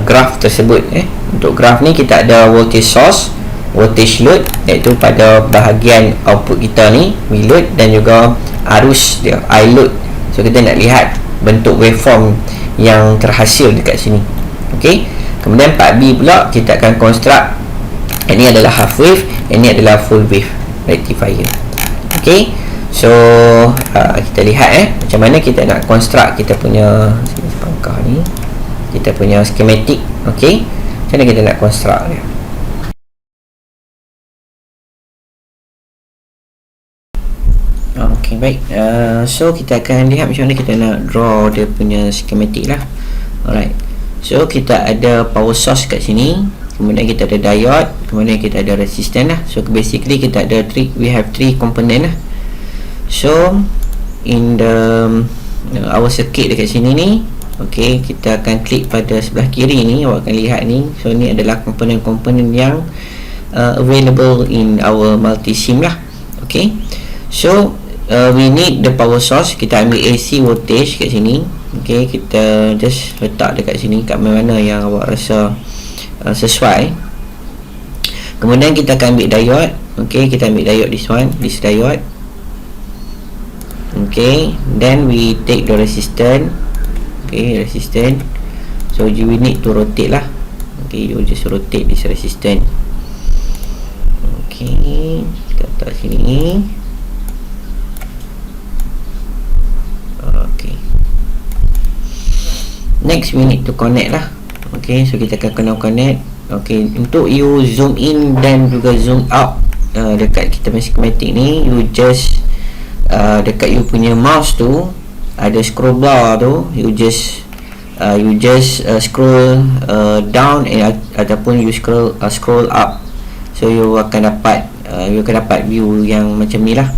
graph tersebut. Untuk graph ni kita ada voltage source, voltage load, iaitu pada bahagian output kita ni V load, dan juga arus dia I load. So kita nak lihat bentuk waveform yang terhasil dekat sini. Okey. Kemudian part B pula kita akan construct. Ini adalah half wave, ini adalah full wave rectifier. Okay, so kita lihat macam mana kita nak construct kita punya pangkah ni, kita punya schematic. Okay, macam mana kita nak construct dia. Okay, baik. So kita akan lihat macam mana kita nak draw dia punya schematic lah. Alright, so kita ada power source kat sini, kemudian kita ada diode, kemudian kita ada resistance lah. So basically kita ada we have three component lah. So in the our circuit dekat sini ni, Okey, kita akan klik pada sebelah kiri ni, awak akan lihat ni. So ni adalah komponen-komponen yang available in our multi sim lah. Okey, so we need the power source. Kita ambil AC voltage kat sini. Okey, kita just letak dekat sini kat mana yang awak rasa sesuai. Kemudian kita akan ambil diode. Okey, kita ambil diode, this diode. Okay, then we take the resistance. Okay, resistance. So you will need to rotate lah. Okay, you just rotate this resistance. Okay, kita letak sini. Okay, next we need to connect lah. Okay, so kita akan kena connect. Okay, untuk you zoom in dan juga zoom out dekat kita punya schematic ni, you just dekat you punya mouse tu ada scroll bar tu, you just scroll down ataupun you scroll up, so you akan dapat view yang macam ni lah.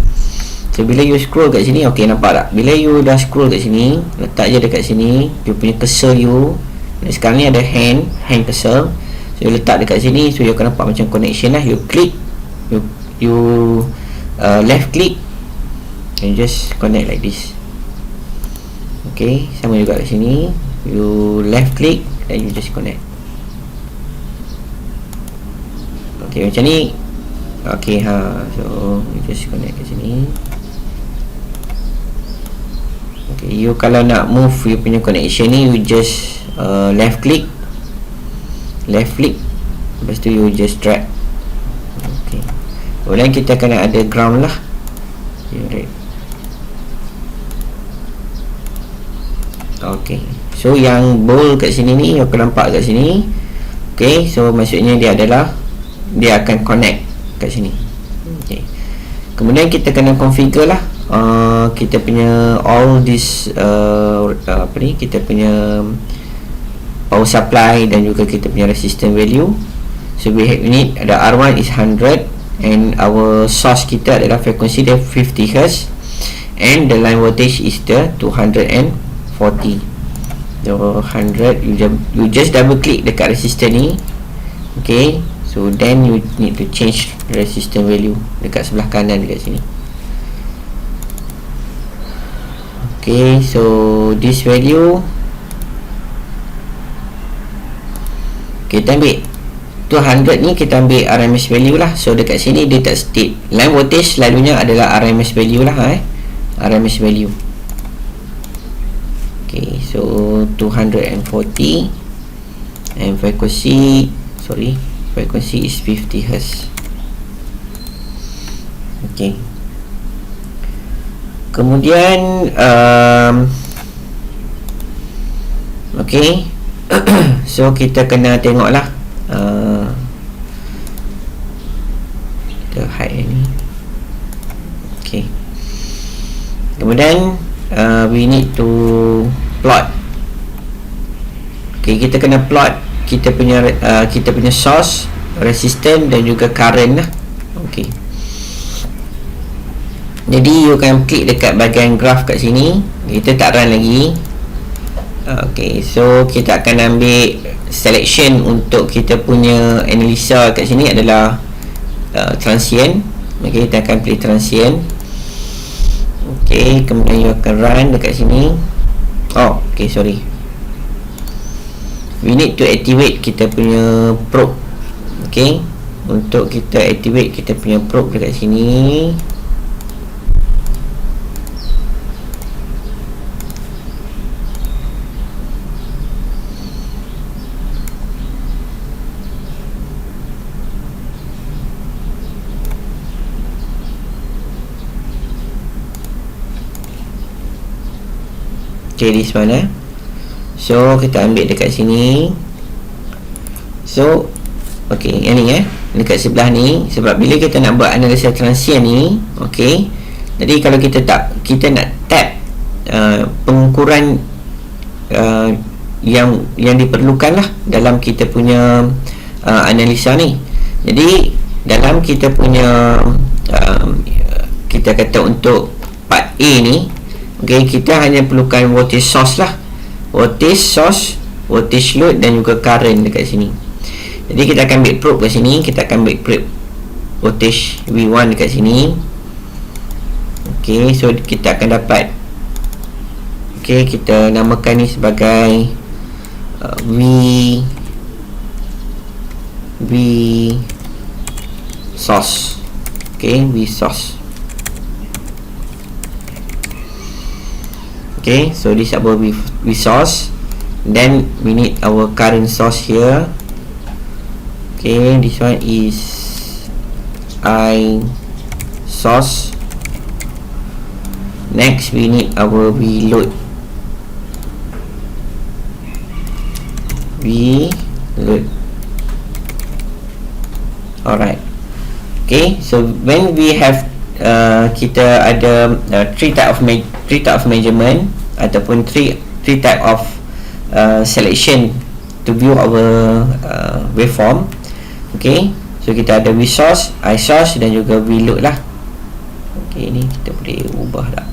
So bila you scroll kat sini, ok, nampak tak? Bila you dah scroll kat sini, letak je dekat sini you punya cursor you. Dan sekarang ni ada hand cursor, so you letak dekat sini, so you akan nampak macam connection lah. You click, you left click and just connect like this. Okay, sama juga kat sini, you left click dan you just connect. Okay, macam ni. Okay, so you just connect kat sini. Okay, you kalau nak move you punya connection ni, you just left click, lepas tu you just drag. Okay, kemudian kita kena ada ground lah. Okay, okay, so yang bold kat sini ni, you akan nampak kat sini. Okay, so maksudnya dia akan connect kat sini. Okay, kemudian kita kena configure lah kita punya all this kita punya power supply dan juga kita punya resistance value. So we need ada R1 is 100 and our source kita adalah frekuensi dia 50Hz and the line voltage is the 240. So 100, you just double click dekat resistor ni. Okay, so then you need to change the resistance value dekat sebelah kanan dekat sini. Okay, so this value kita ambil 200 ni, kita ambil RMS value lah. So dekat sini dia tak state. Line voltage selalunya adalah RMS value lah, RMS value. Okay, so 240 and frequency is 50Hz. Okay, kemudian okay, so kita kena tengok lah kita hide ni. Okay, kemudian we need to plot. Okay, kita kena plot kita punya source, resistance dan juga current lah. Okay, jadi you akan klik dekat bahagian graph kat sini. Kita tak run lagi. Okay, so kita akan ambil selection untuk kita punya analisa kat sini adalah transient. Okay, kita akan pilih transient. Okay, kemudian you akan run dekat sini. Oh, okay, sorry, we need to activate kita punya probe. Okay, untuk kita activate kita punya probe dekat sini, okay, this one so kita ambil dekat sini. So okay, yang ni dekat sebelah ni, sebab bila kita nak buat analisa transient ni, okay, jadi kalau kita nak tap pengukuran yang diperlukan lah dalam kita punya analisa ni. Jadi dalam kita punya kita kata untuk part A ni, okay, kita hanya perlukan voltage source lah. voltage source, voltage load dan juga current dekat sini. Jadi kita akan ambil probe kat sini. Kita akan ambil probe voltage V1 dekat sini. So kita akan dapat, kita namakan ni sebagai V source. V source. So this is our V source. Then we need our current source here. This one is I source. Next we need our V load. Alright. So when we have kita ada three type of measurement ataupun three type of selection to view our waveform. So kita ada V source, I source dan juga V load lah. Ni kita boleh ubah tak?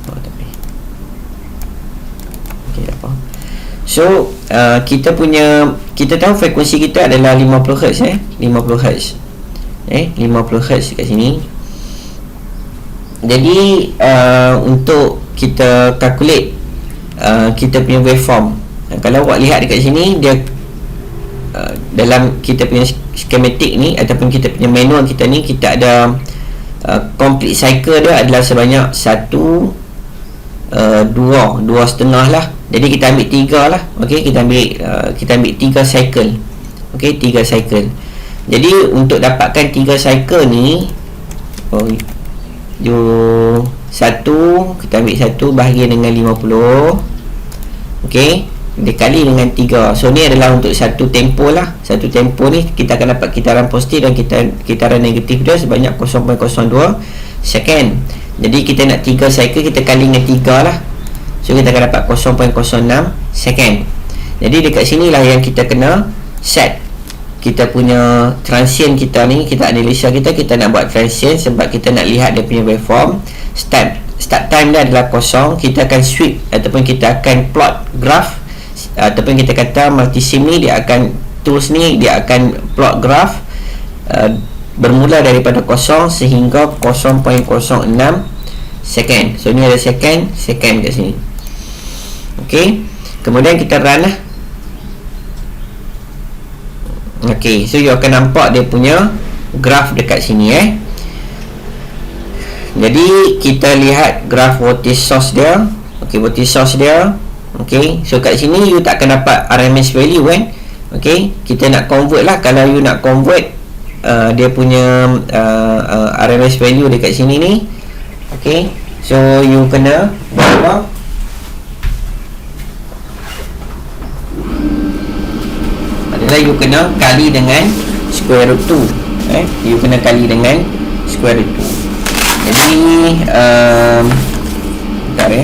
Tak boleh. Tak apa. So kita tahu frekuensi kita adalah 50Hz 50Hz 50Hz kat sini. Jadi untuk kita calculate kita punya waveform, kalau awak lihat dekat sini, dia dalam kita punya schematic ni ataupun kita punya manual kita ni, kita ada complete cycle dia adalah sebanyak 1, 2,5 lah. Jadi kita ambil 3 lah. Kita ambil 3 cycle. 3 cycle. Jadi untuk dapatkan 3 cycle ni, kita ambil 1 bahagi dengan 50. Dikali dengan 3. So ni adalah untuk satu tempoh lah. Satu tempoh ni kita akan dapat kitaran positif dan kitaran negatif dia sebanyak 0.02 second. Jadi kita nak 3 cycle, kita kali dengan 3 lah. So kita akan dapat 0.06 second. Jadi dekat sini lah yang kita kena set kita punya transient kita ni. Kita analisa kita nak buat transient sebab kita nak lihat dia punya waveform. Start time dia adalah kosong. Kita akan sweep ataupun kita akan plot graph, ataupun kita kata multisim ni tools ni dia akan plot graph bermula daripada kosong sehingga 0.06 second. So ni ada second kat sini. Kemudian kita run lah. So you akan nampak dia punya graph dekat sini. Jadi kita lihat graph voltage source dia. Voltage source dia. So kat sini you tak akan dapat RMS value kan. Kita nak convert lah. Kalau you nak convert dia punya RMS value dekat sini ni. So you kena buat adalah you kena kali dengan square root 2. You kena kali dengan square root 2. Jadi bentar ya.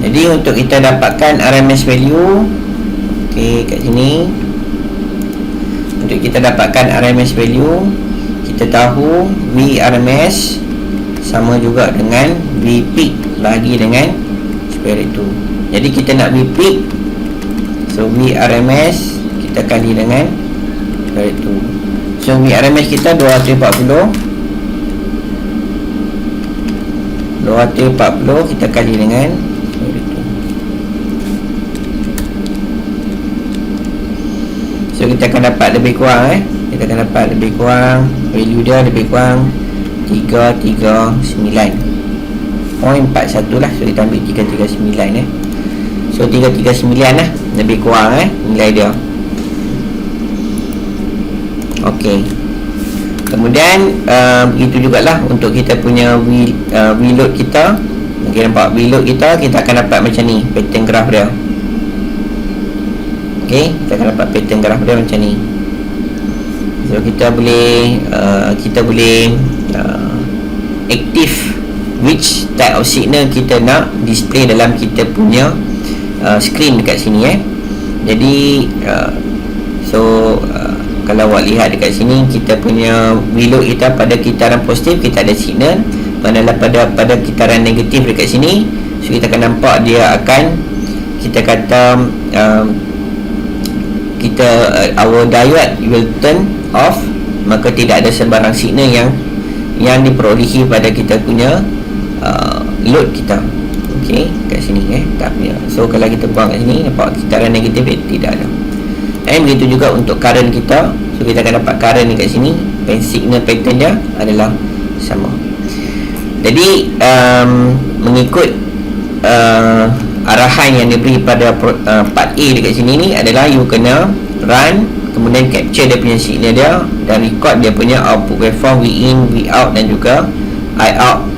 Jadi untuk kita dapatkan RMS value, kat sini, untuk kita dapatkan RMS value, kita tahu V RMS sama juga dengan V peak bagi dengan square root 2. Jadi kita nak V peak, so V RMS kita kali dengan square root 2. So V RMS kita 240 kita kali dengan square root 2. So kita akan dapat lebih kurang kita akan dapat lebih kurang value dia lebih kurang 339.41 lah. So kita ambil 339 So 339 lah lebih kurang nilai dia. Kemudian begitu jugalah untuk kita punya V load kita. Nampak V load kita akan dapat macam ni pattern graph dia. Kita akan dapat pattern graph dia macam ni. So kita boleh active which type of signal kita nak display dalam kita punya screen dekat sini. Jadi kalau awak lihat dekat sini, kita punya reload kita pada kitaran positif kita ada signal, manakala pada kitaran negatif dekat sini, so kita akan nampak dia akan, kita kata our diode will turn off, maka tidak ada sebarang signal yang diperolehi pada kita punya load kita. Okey, kat sini tak punya. So kalau kita buang kat sini, nampak kitaran negatif dia tidak ada. Dan begitu juga untuk current kita. So kita akan dapat current dekat sini, signal pattern dia adalah sama. Jadi mengikut arahan yang diberi pada part A dekat sini ni adalah you kena run, kemudian capture dia punya signal dia dan record dia punya output waveform V in, V out dan juga I out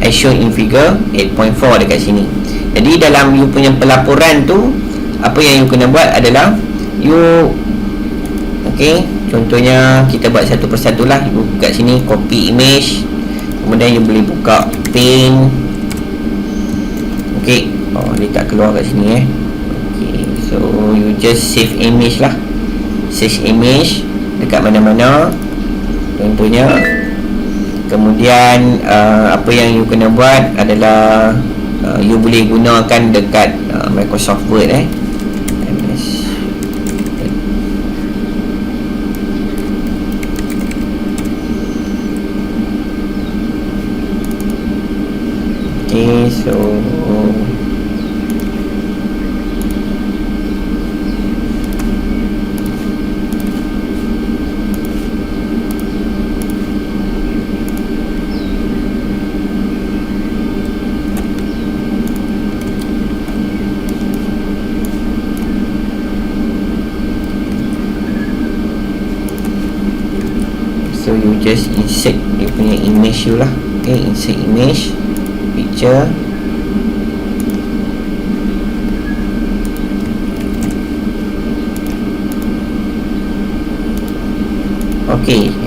as shown in figure 8.4 dekat sini. Jadi dalam you punya pelaporan tu, apa yang you kena buat adalah you, contohnya kita buat satu persatu lah. You kat sini copy image, kemudian you boleh buka paint. Dia tak keluar kat sini so you just save image lah, save image dekat mana-mana contohnya. Kemudian apa yang you kena buat adalah you boleh gunakan dekat Microsoft Word so you just insert dia punya image you lah. Insert image picture.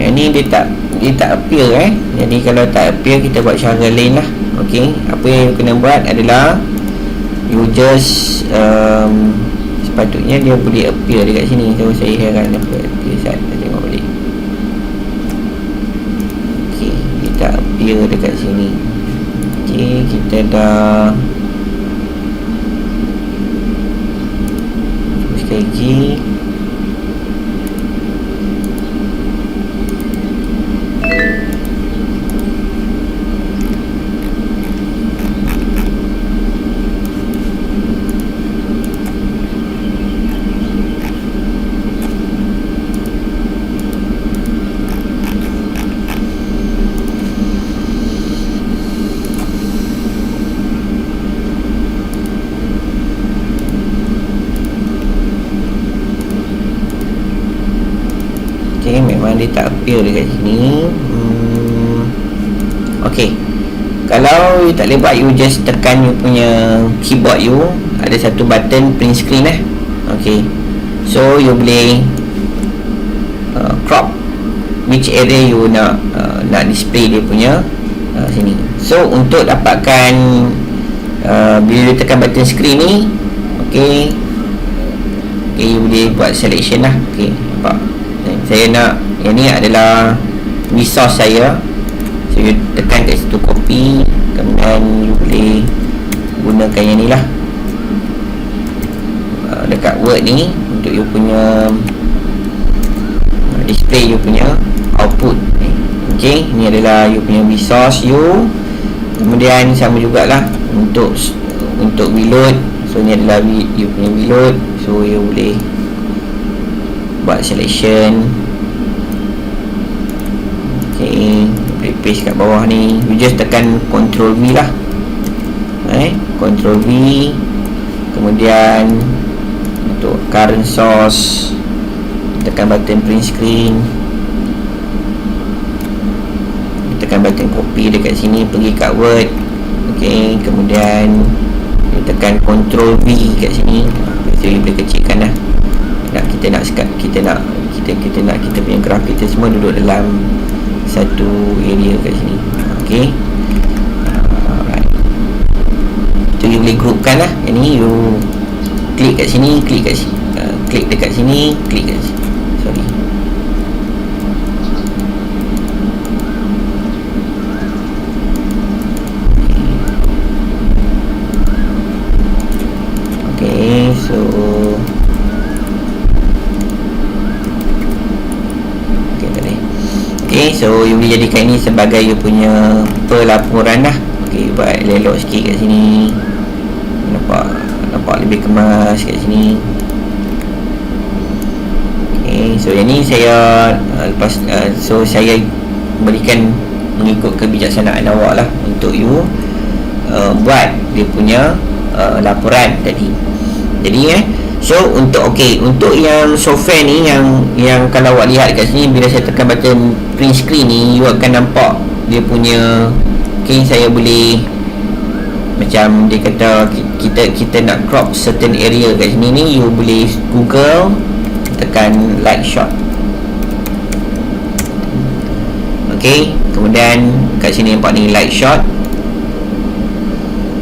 Yang ni dia tak appear Jadi kalau tak appear, kita buat cara lain lah. Apa yang you kena buat adalah you just sepatutnya dia boleh appear dekat sini. So saya heran apa appear saat kita tengok balik. Dia tak appear dekat sini. Kita dah sekali lagi. Memang dia tak appear dekat sini. Kalau you tak boleh buat, you just tekan you punya keyboard you, ada satu button print screen so you boleh crop which area you nak display dia punya sini. So untuk dapatkan bila you tekan button screen ni, you boleh buat selection lah. Nampak saya nak yang ni adalah resource saya, so you tekan kat situ copy, kemudian you boleh gunakan yang ni lah dekat Word ni untuk you punya display you punya output. Ni adalah you punya resource you. Kemudian sama jugalah untuk reload, so ni adalah you punya reload, so you boleh buat selection. Boleh paste kat bawah ni, you just tekan Ctrl V lah. Ctrl V, kemudian untuk current source tekan button print screen, tekan button copy dekat sini, pergi kat Word. Kemudian you tekan Ctrl V kat sini, so you boleh kecilkan lah. Kita nak kita punya graf kita semua duduk dalam satu area kat sini. groupkan lah. Yang ni you klik kat sini, klik kat sini, klik dekat sini, klik kat sini. Sorry. Okay, so okay, so you boleh jadikan ini sebagai you punya pelaporan lah. Okay, buat elok sikit kat sini, nampak lebih kemas kat sini. Okay, so yang ni saya lepas so saya berikan mengikut kebijaksanaan awak lah untuk you buat dia punya laporan tadi. Jadi so untuk yang software ni yang kalau awak lihat kat sini, bila saya tekan button print screen ni, you akan nampak dia punya saya boleh macam dia kata kita nak crop certain area kat sini ni, you boleh Google, tekan light shot. Okay, kemudian kat sini nampak ni light shot.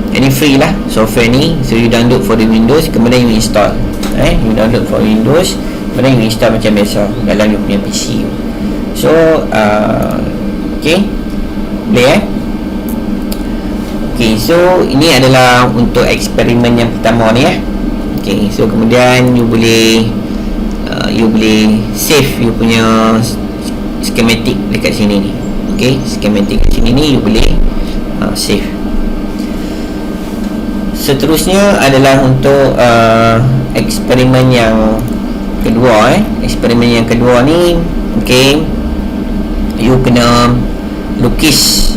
Ini free lah software ni, so you download for the Windows, kemudian you install. You download for Windows, kemudian you install macam biasa dalam you punya PC. So okay, boleh okay, so ini adalah untuk eksperimen yang pertama ni okay, so kemudian you boleh save you punya schematic dekat sini ni. Okay, schematic kat sini ni you boleh save. Seterusnya adalah untuk eksperimen yang kedua. Eksperimen yang kedua ni, okay, you kena lukis.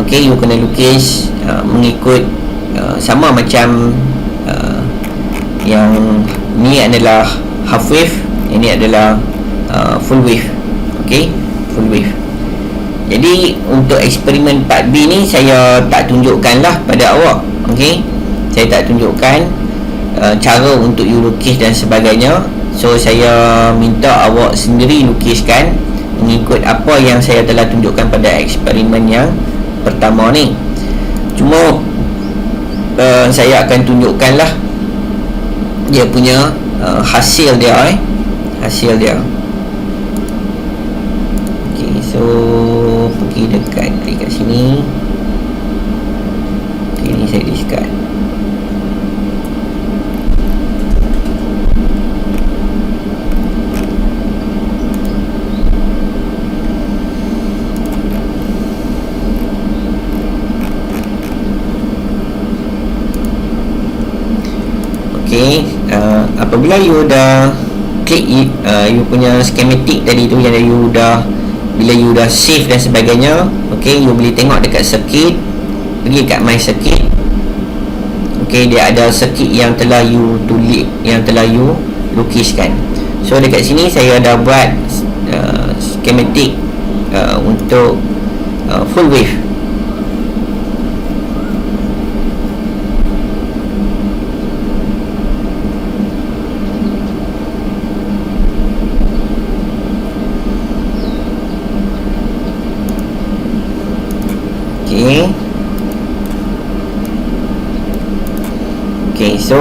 Okay, you kena lukis mengikut sama macam yang ni adalah half wave, ini adalah full wave. Okay, full wave. Jadi untuk eksperimen part B ni saya tak tunjukkan lah pada awak. Okay, saya tak tunjukkan cara untuk you lukis dan sebagainya. So saya minta awak sendiri lukiskan mengikut apa yang saya telah tunjukkan pada eksperimen yang pertama ni. Cuma saya akan tunjukkan lah dia punya hasil dia hasil dia. Okay, so pergi dekat, klik kat sini. Okay, ni saya discard. Okay, apabila you dah klik you punya schematic tadi tu, yang you dah, bila you dah save dan sebagainya, okay, you boleh tengok dekat circuit, pergi kat my circuit. Okay, dia ada circuit yang telah you tulis, yang telah you lukiskan. So dekat sini saya dah buat schematic untuk full wave. Okay, so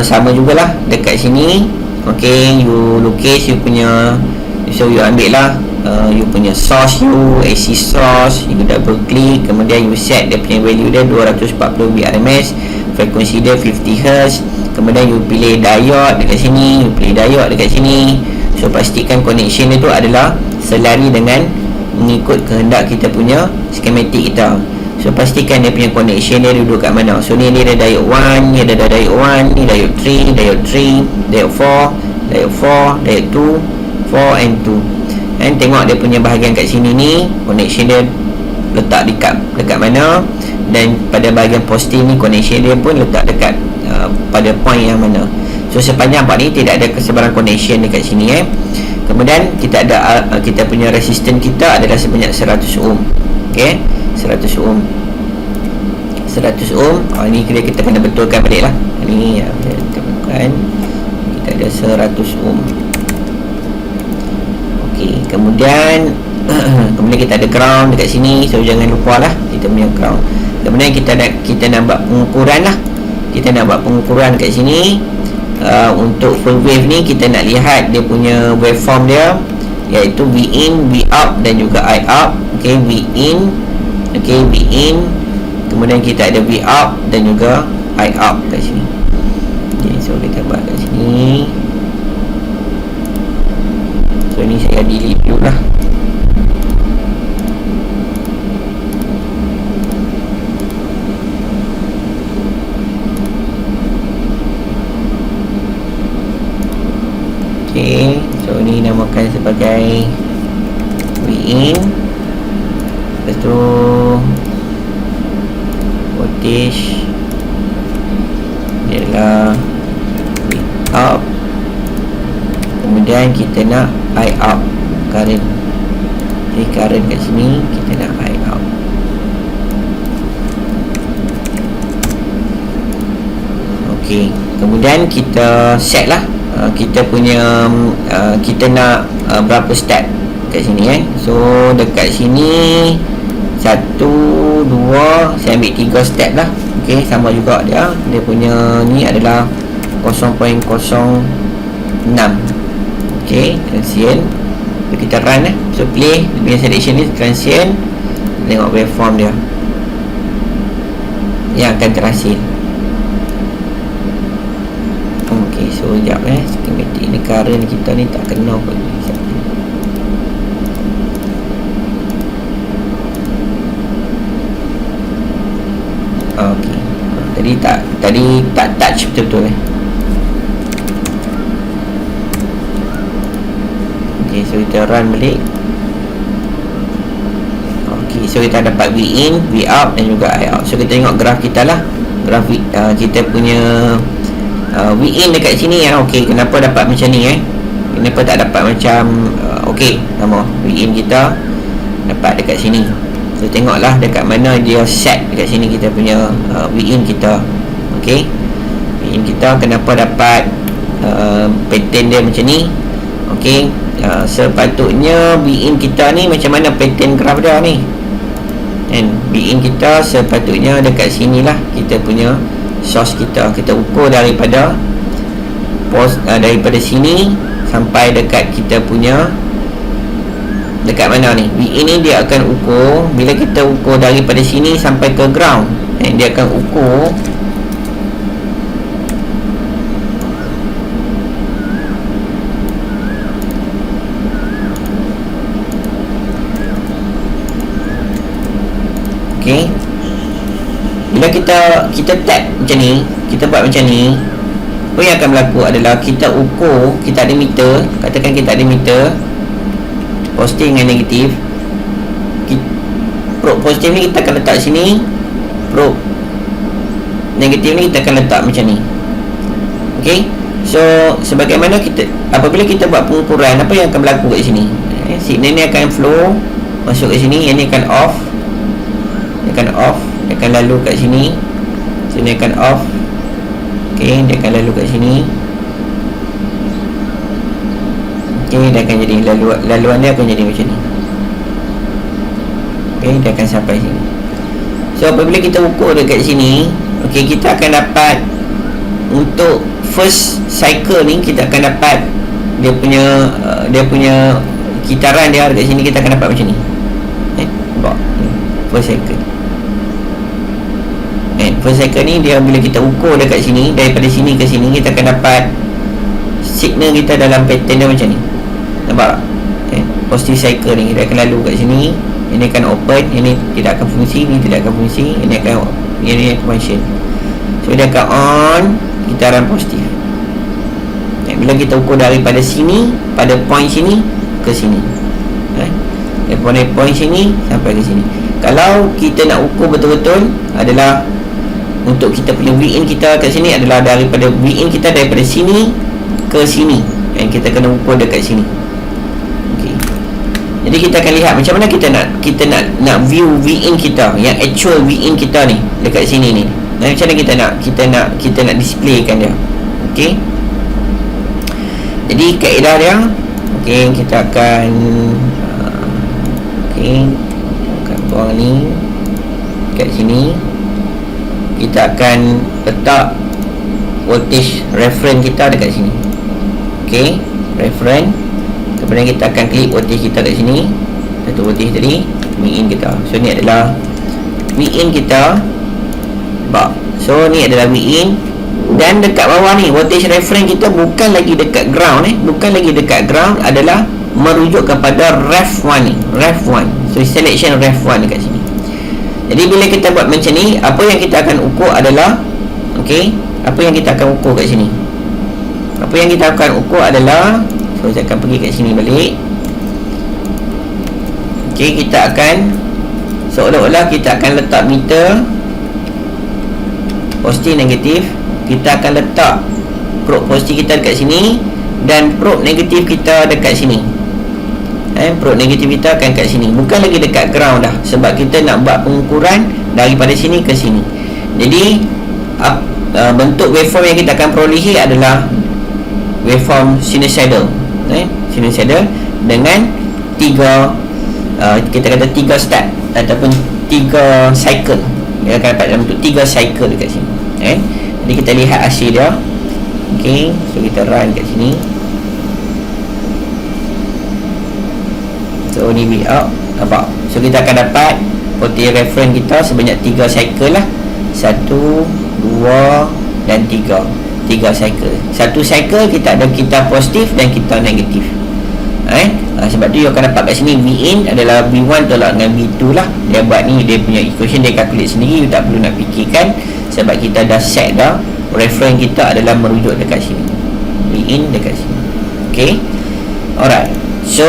sama jugalah dekat sini. Okay, you lukis you punya, so you ambil lah you punya source, you AC source, you double click, kemudian you set dia punya value dia 240 BRMS, frekuensi dia 50 Hz, kemudian you pilih diode dekat sini, you pilih diode dekat sini. So pastikan connection dia tu adalah selari dengan mengikut kehendak kita punya schematic kita. So pastikan dia punya connection dia duduk kat mana. So ni ada diode 1, ni ada diode 1, ni diode 3, diode 3, diode 4, diode 4, diode 2, 4 and 2. And tengok dia punya bahagian kat sini ni, connection dia letak dekat mana, dan pada bahagian positif ni connection dia pun letak dekat pada point yang mana. So sepanjang part ni tidak ada kesebaran connection dekat sini. Kemudian kita ada kita punya resistance kita adalah sebanyak 100 ohm. Okay, 100 ohm. 100 ohm. Ini kita kena betulkan balik lah. Ini kita betulkan. Kita ada 100 ohm. Okay, kemudian kemudian kita ada ground dekat sini. So jangan lupa lah kita punya ground. Kemudian kita nak buat pengukuran lah. Kita nak buat pengukuran kat sini. Untuk full wave ni kita nak lihat dia punya waveform dia, iaitu V in, V out dan juga I out. Okay, V in, okay, V in, kemudian kita ada V out dan juga I out kat sini. Okay, so kita buat kat sini. So ni saya delete dulu lah. Okay, so ni namakan sebagai V in. Lepas tu voltage ialah V out. Kemudian kita nak I out, current. Okay, current kat sini kita nak I out. Okay, kemudian kita set lah. Kita punya kita nak berapa step kat sini So dekat sini 1, 2, saya ambil 3 step lah. Okay, sama juga dia punya ni adalah 0.06. Okay, transient. So kita run so play dia punya selection ni transient. Tengok waveform dia yang akan terhasil. So sekejap schematic ni current kita ni tak kena pun. Okey. Tadi tak touch betul-betul Okey, so kita run balik. Okey, so kita dapat V in, V out dan juga I out. So kita tengok graf kita lah. Graf kita punya V in dekat sini okey, kenapa dapat macam ni kenapa tak dapat macam okey, sama V in kita dapat dekat sini. So tengoklah dekat mana dia set dekat sini kita punya V in kita. Okey, V in kita kenapa dapat pattern dia macam ni. Okey, sepatutnya V in kita ni macam mana pattern graf dia ni V in kita sepatutnya dekat sinilah kita punya source kita ukur daripada daripada sini sampai dekat kita punya dekat mana ni V in ni dia akan ukur bila kita ukur daripada sini sampai ke ground dia akan ukur okey. Bila kita tap macam ni, kita buat macam ni, apa yang akan berlaku adalah kita ukur, kita ada meter, katakan kita ada meter positif dengan negatif. Probe positif ni kita akan letak sini, probe negatif ni kita akan letak macam ni. Okey, so sebagaimana kita apabila kita buat pengukuran, apa yang akan berlaku kat sini, signal ni akan flow masuk ke sini, yang ni akan off, dia akan off, dia akan lalu kat sini, sini akan off. Okey, dia akan lalu kat sini. Okey, dia akan jadi laluan dia akan jadi macam ni. Okey, dia akan sampai sini. So apabila kita ukur dekat sini, okey, kita akan dapat untuk first cycle ni kita akan dapat dia punya kitaran dia dekat sini, kita akan dapat macam ni. Nampak? First cycle. First cycle ni dia bila kita ukur dekat sini, daripada sini ke sini, kita akan dapat signal kita dalam pattern dia macam ni. Nampak? Positive cycle ni dia akan lalu kat sini, ini akan open, ini tidak akan fungsi, ini tidak akan fungsi, ini akan function. So dia akan on, kitaran positif. Bila kita ukur daripada sini, pada point sini ke sini, daripada point sini sampai ke sini. Kalau kita nak ukur betul-betul adalah untuk kita punya V in kita kat sini adalah daripada V in kita daripada sini ke sini, yang kita kena ukur dekat sini. Okey. Jadi kita akan lihat macam mana kita nak view V in kita, yang actual V in kita ni dekat sini ni. Macam mana kita nak displaykan dia. Okey. Jadi kaedah dia, okey, kita akan okey, akan buang ni kat sini. kita akan letak voltage reference kita dekat sini. Okey, reference. Kemudian kita akan klik voltage kita kat sini. Satu voltage tadi, Vin kita. So ni adalah Vin kita. So ni adalah Vin. Dan dekat bawah ni voltage reference kita bukan lagi dekat ground bukan lagi dekat ground, adalah merujuk kepada ref 1 ni, ref 1. So selection ref 1 dekat sini. Jadi bila kita buat macam ni, apa yang kita akan ukur adalah, okey, apa yang kita akan ukur kat sini? Apa yang kita akan ukur adalah, so saya akan pergi kat sini balik. Okey, kita akan seolah-olah kita akan letak meter positif negatif. Kita akan letak probe positif kita dekat sini dan probe negatif kita dekat sini. Probe negatif kita akan kat sini, bukan lagi dekat ground dah, sebab kita nak buat pengukuran daripada sini ke sini. Jadi bentuk waveform yang kita akan perolehi adalah waveform sinusoidal, sinusoidal dengan kita kata 3 step ataupun 3 cycle. Dia akan dapat dalam bentuk 3 cycle dekat sini. Jadi kita lihat hasil dia. Okey, so kita run kat sini. So ni V out, nampak? So kita akan dapat voltage reference kita sebanyak 3 cycle lah. 1, 2 dan 3. 3 cycle. Satu cycle kita ada kita positif dan kita negatif. Sebab tu you akan dapat kat sini Vin adalah V1 tolak dengan V2 lah. Dia buat ni, dia punya equation dia calculate sendiri, you tak perlu nak fikirkan, sebab kita dah set dah reference kita adalah merujuk dekat sini, Vin dekat sini. Okay, alright. So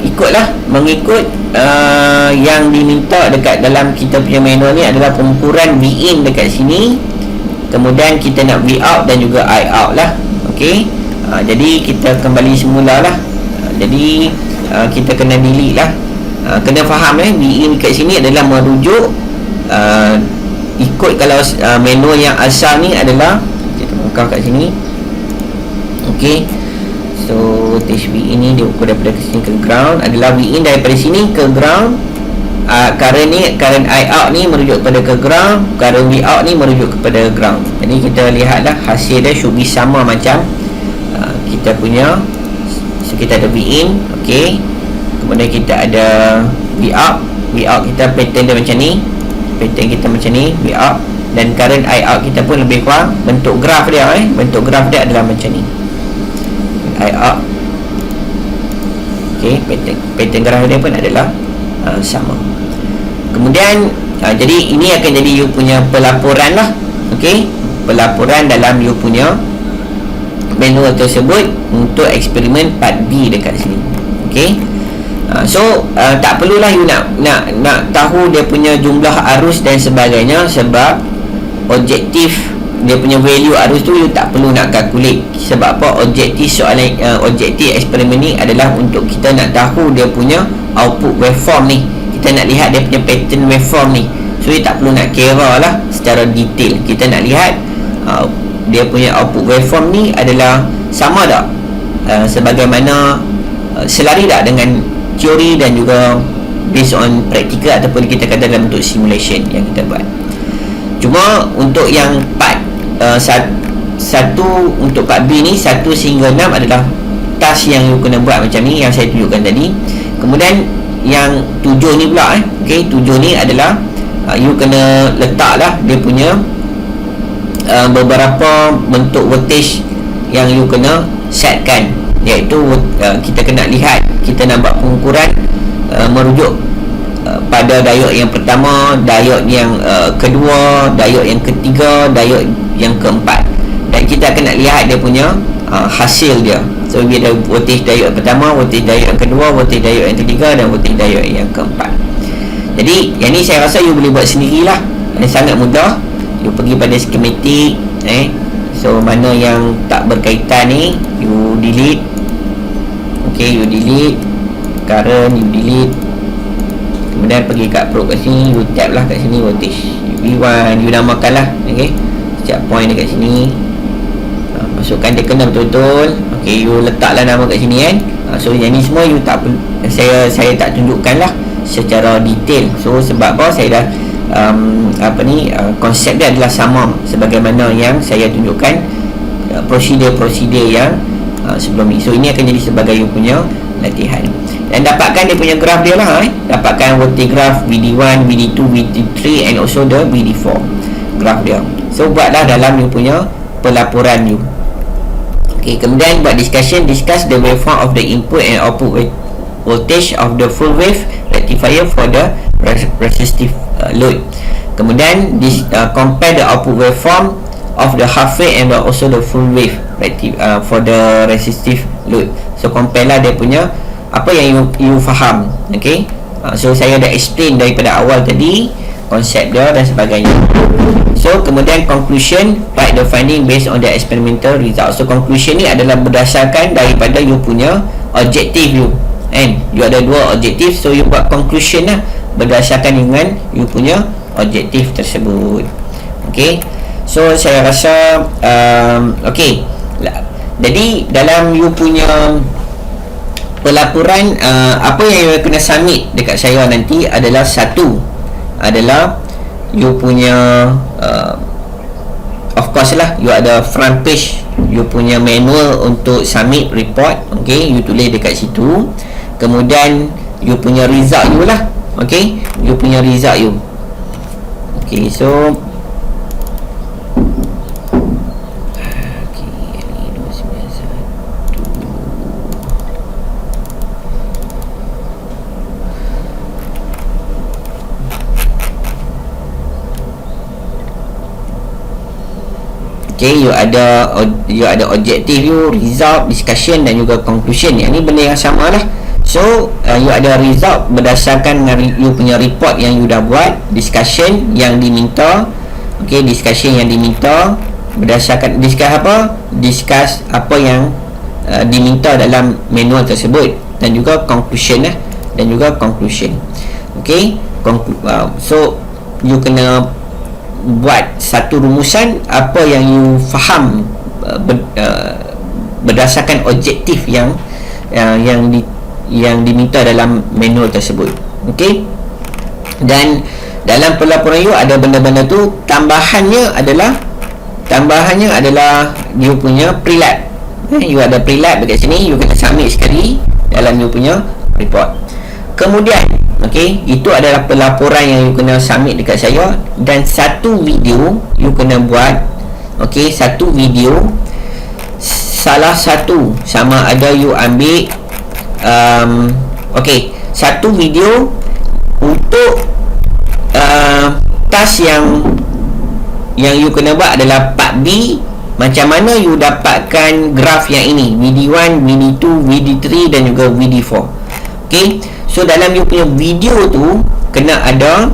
ikutlah, mengikut yang diminta dekat dalam kita punya manual ni adalah pengukuran Vin dekat sini, kemudian kita nak V out dan juga I out lah. Okay, jadi kita kembali semula lah. Jadi kita kena delete lah, kena faham Vin kat sini adalah merujuk ikut kalau manual yang asal ni adalah, kita buka kat sini. Okay, so voltage Vin ni dia ukur daripada sini ke ground, adalah Vin daripada sini ke ground. Current ni, current I out ni merujuk kepada ke ground, current V out ni merujuk kepada ground. Jadi kita lihatlah hasil dia should be sama macam kita punya. So kita ada Vin, okey. Kemudian kita ada V out. V out kita pattern dia macam ni. Pattern kita macam ni, V out. Dan current I out kita pun lebih kurang bentuk graf dia bentuk graf dia adalah macam ni. I out. Okey, pattern graf dia pun adalah sama. Kemudian jadi ini akan jadi you punya pelaporan lah. Okey, pelaporan dalam you punya manual tersebut untuk eksperimen part B dekat sini. Okey, so tak perlulah you nak tahu dia punya jumlah arus dan sebagainya, sebab objektif dia punya value arus tu you tak perlu nak calculate. Sebab apa? Objektif soalan objektif eksperimen ni adalah untuk kita nak tahu dia punya output waveform ni. Kita nak lihat dia punya pattern waveform ni. So you tak perlu nak kira lah secara detail. Kita nak lihat dia punya output waveform ni adalah sama tak sebagaimana selari tak dengan teori dan juga based on practical ataupun kita kata dalam bentuk simulation yang kita buat. Cuma untuk yang part satu untuk part B ni 1 sehingga 6 adalah task yang you kena buat macam ni yang saya tunjukkan tadi. Kemudian yang 7 ni pula okay, 7 ni adalah you kena letaklah dia punya beberapa bentuk voltage yang you kena setkan, iaitu kita kena lihat, kita nak buat pengukuran merujuk pada diode yang pertama, diode yang kedua, diode yang ketiga, diode yang keempat, dan kita akan nak lihat dia punya hasil dia. So we ada voltage diode pertama, voltage diode yang kedua, voltage diode yang ketiga dan voltage diode yang keempat. Jadi yang ni saya rasa you boleh buat sendirilah, sangat mudah. You pergi pada skematik, so mana yang tak berkaitan ni you delete. Okay, you delete current, you delete. Kemudian pergi kat probe kat sini, you tap lah kat sini voltage V1, you namakan lah. Okay, setiap point dekat sini masukkan, dia kena betul-betul. Okay, you letaklah nama kat sini kan. So yang ni semua you tak perlu, saya tak tunjukkan lah secara detail. So sebab apa, saya dah konsep dia adalah sama sebagaimana yang saya tunjukkan prosedur-prosedur yang sebelum ni. So ini akan jadi sebagai you punya latihan, dan dapatkan dia punya graf dia lah, dapatkan voltage graph VD1, VD2, VD3 and also the VD4 graf dia. So buatlah dalam you punya pelaporan you. Okay, kemudian buat discussion, discuss the waveform of the input and output voltage of the full wave rectifier for the resistive load. Kemudian compare the output waveform of the half wave and also the full wave for the resistive load. So compare lah dia punya apa yang you faham. Okay, so saya dah explain daripada awal tadi konsep dia dan sebagainya. So kemudian conclusion, write the finding based on the experimental result. So conclusion ni adalah berdasarkan daripada you punya objektif you, and you ada dua objektif, so you buat conclusion lah berdasarkan dengan you punya objektif tersebut. Okay, so saya rasa okay. Jadi dalam you punya pelaporan, apa yang you kena submit dekat saya nanti adalah satu adalah you punya of course lah, you ada front page you punya manual untuk submit report. Okay, you tulis dekat situ. Kemudian you punya result you lah. Okay, you punya result you. Okay, so okay, you ada objektif you, result, discussion dan juga conclusion. Yang ni benda yang sama lah. So you ada result berdasarkan you punya report yang you dah buat, discussion yang diminta. Okay, discussion yang diminta berdasarkan discuss apa yang diminta dalam manual tersebut, dan juga conclusion lah, dan juga conclusion. Okay, so you kena buat satu rumusan apa yang you faham berdasarkan objektif yang diminta dalam manual tersebut. Okey, dan dalam pelaporan you ada benda-benda tu, tambahannya adalah you punya pre-lab. You ada pre-lab dekat sini, you kena submit sekali dalam you punya report. Kemudian okey, itu adalah pelaporan yang you kena submit dekat saya, dan satu video you kena buat. Okey, satu video, salah satu sama ada you ambil okey, satu video untuk task yang you kena buat adalah part B. Macam mana you dapatkan graf yang ini, VD1, VD2, VD3 dan juga VD4. Okey, so dalam you punya video tu kena ada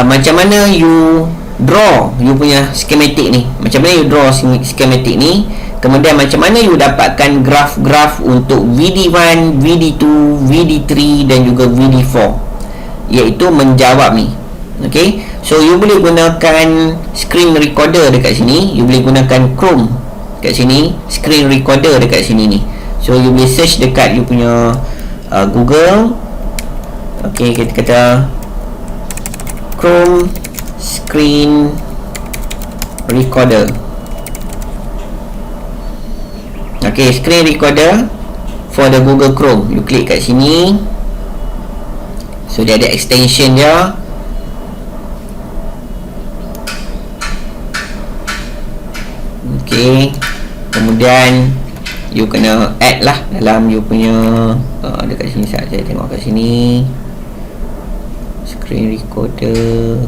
macam mana you draw you punya schematic ni, macam mana you draw schematic ni. Kemudian macam mana you dapatkan graf-graf untuk VD1, VD2, VD3 dan juga VD4, iaitu menjawab ni. Okey, so you boleh gunakan screen recorder dekat sini, you boleh gunakan Chrome dekat sini, screen recorder dekat sini ni. So you boleh search dekat you punya Google. Okay, kita kata Chrome screen recorder. Okay, screen recorder for the Google Chrome. You klik kat sini. So dia ada extension dia. Okay, kemudian you kena add lah dalam you punya dekat sini. Saya tengok kat sini screen recorder.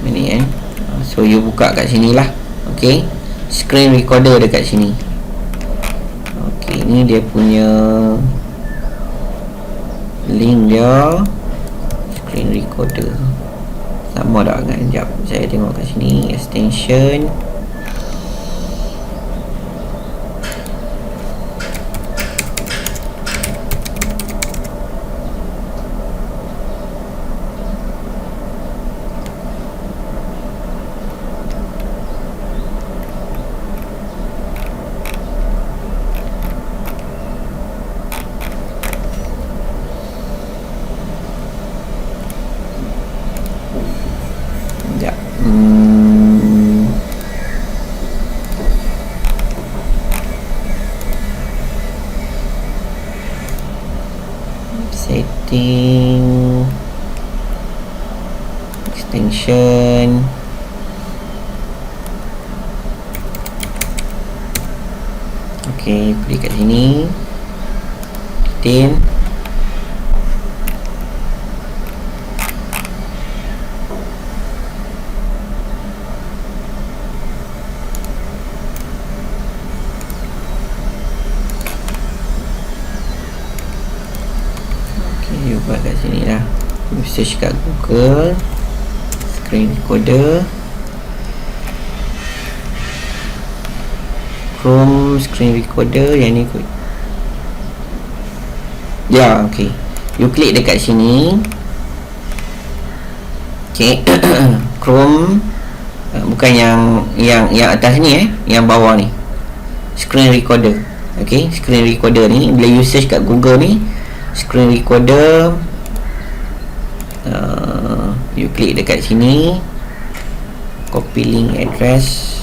Ini so you buka kat sini lah. Okay, screen recorder dekat sini. Okey, ni dia punya link dia, screen recorder. Sama tak kan? Sekejap, saya tengok kat sini extension. extension. Okay, pilih kat sini, detail. You buat kat sini lah. You search kat Google screen recorder, Chrome screen recorder yang ni kot. Ya, okay. You klik dekat sini. Okay. Chrome bukan yang atas ni yang bawah ni. Screen recorder. Okay, screen recorder ni bila you search kat Google ni, screen recorder, you klik dekat sini, copy link address.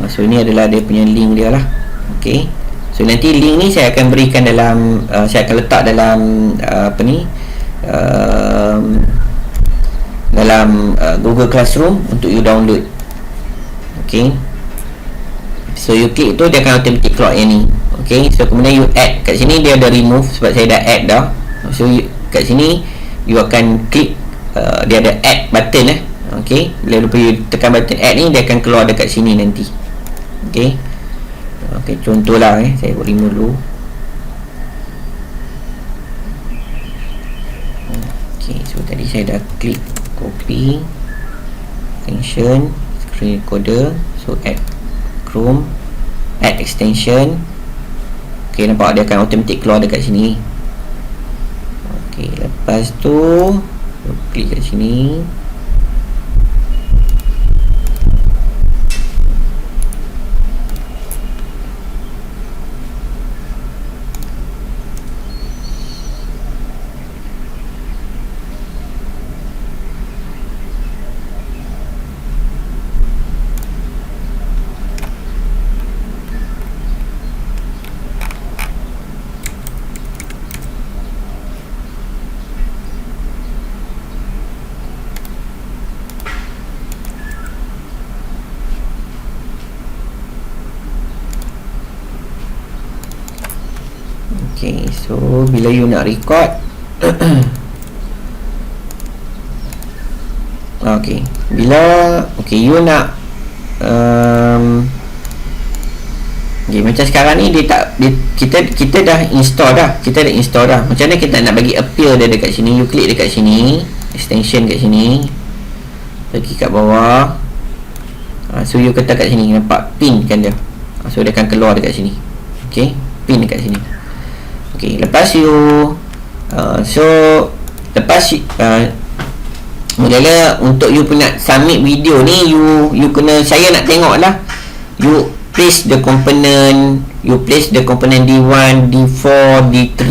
So ini adalah dia punya link dia lah. Okay, so nanti link ni saya akan berikan dalam saya akan letak dalam dalam Google Classroom untuk you download. Okay, so you klik tu dia akan automatic keluar yang ni. Okay, so kemudian you add kat sini, dia ada remove sebab saya dah add dah. So kat sini you akan klik dia ada add button Okay, bila lupa you tekan button add ni, dia akan keluar dekat sini nanti. Okay, okay, contohlah saya buat remove dulu. Okay, so tadi saya dah klik copy extension screen recorder. So add Chrome, add extension. Okay, nampak dia akan automatic keluar dekat sini. Okay, lepas tu klik kat sini. Okay, so bila you nak record okay, bila you nak okay, macam sekarang ni kita dah install dah. Macam mana kita nak bagi appear dia dekat sini? You klik dekat sini, extension kat sini, pergi kat bawah. So you ketak kat sini, nampak pin kan dia. So dia akan keluar dekat sini. Okay, pin dekat sini. Okay, lepas you mula-mula untuk you punya submit video ni, you kena, saya nak tengok lah, you place the component D1, D4, D3,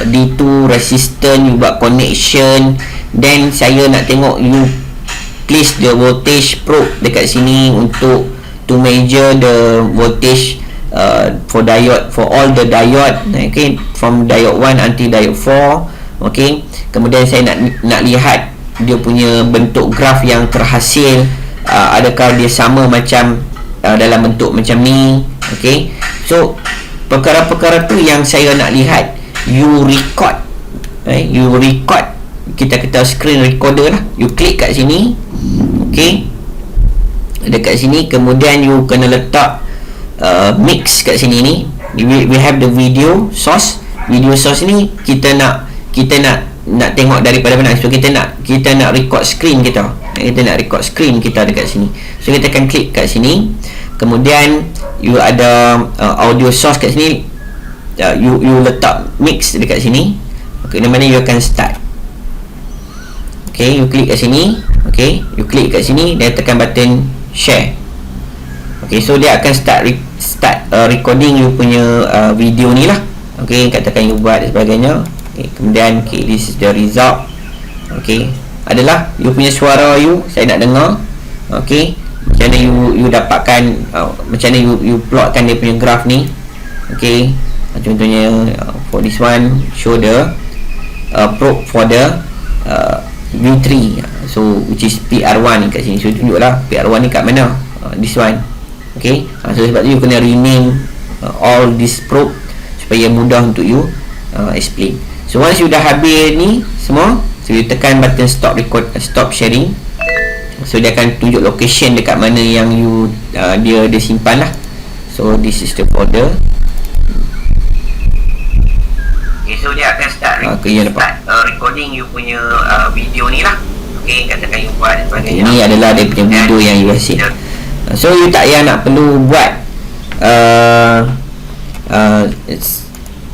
D2 resistance, you buat connection. Then saya nak tengok you place the voltage probe dekat sini untuk to measure the voltage for diode, for all the diode. Okay, from diode 1 until diode 4. Okay, kemudian saya nak lihat dia punya bentuk graf yang terhasil, adakah dia sama macam dalam bentuk macam ni. Okay, so perkara-perkara tu yang saya nak lihat. You record, kita screen recorder lah. You klik kat sini. Okay, dekat sini, kemudian you kena letak mix kat sini ni. We have the video source. Video source ni kita nak tengok daripada mana. So kita nak record screen kita. Kita nak record screen kita dekat sini. So kita akan klik kat sini. Kemudian you ada audio source kat sini. You letak mix dekat sini. Okay, di mana you akan start. Okay, you klik kat sini. Okay, you klik kat sini dan tekan button share. Okay, so dia akan start recording you punya video ni lah. Okay, katakan you buat dan sebagainya. Okay, kemudian this is the result. Okay, adalah you punya suara you, saya nak dengar. Okay, macam mana you dapatkan, macam mana you plotkan dia punya graf ni. Okay, contohnya for example this one show the probe for the V3, so which is PR1 ni kat sini. So tunjuklah PR1 ni kat mana, this one. Okay, so sebab tu you kena rename all this probe supaya mudah untuk you explain. So once you dah habis ni semua, so you tekan button stop record, stop sharing. So dia akan tunjuk location dekat mana yang you dia simpan lah. So this is the folder. Okay, so dia akan start recording you punya video ni lah. Okay, katakan you buat dan sebagainya. Ini adalah dia punya video yang you hasil. So you tak payah nak perlu buat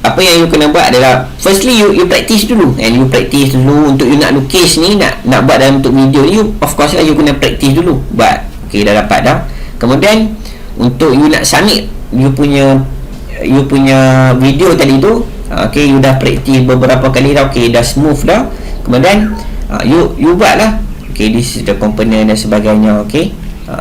apa yang you kena buat adalah firstly you practice dulu, and you practice dulu untuk you nak lukis ni, nak buat dalam bentuk video ni, you of course lah you kena practice dulu buat. Okay, dah dapat dah. Kemudian untuk you nak submit you punya video tadi tu, okay, you dah practice beberapa kali dah, okay, dah smooth dah. Kemudian you buat lah. Okay, this is the component dan sebagainya. Okay,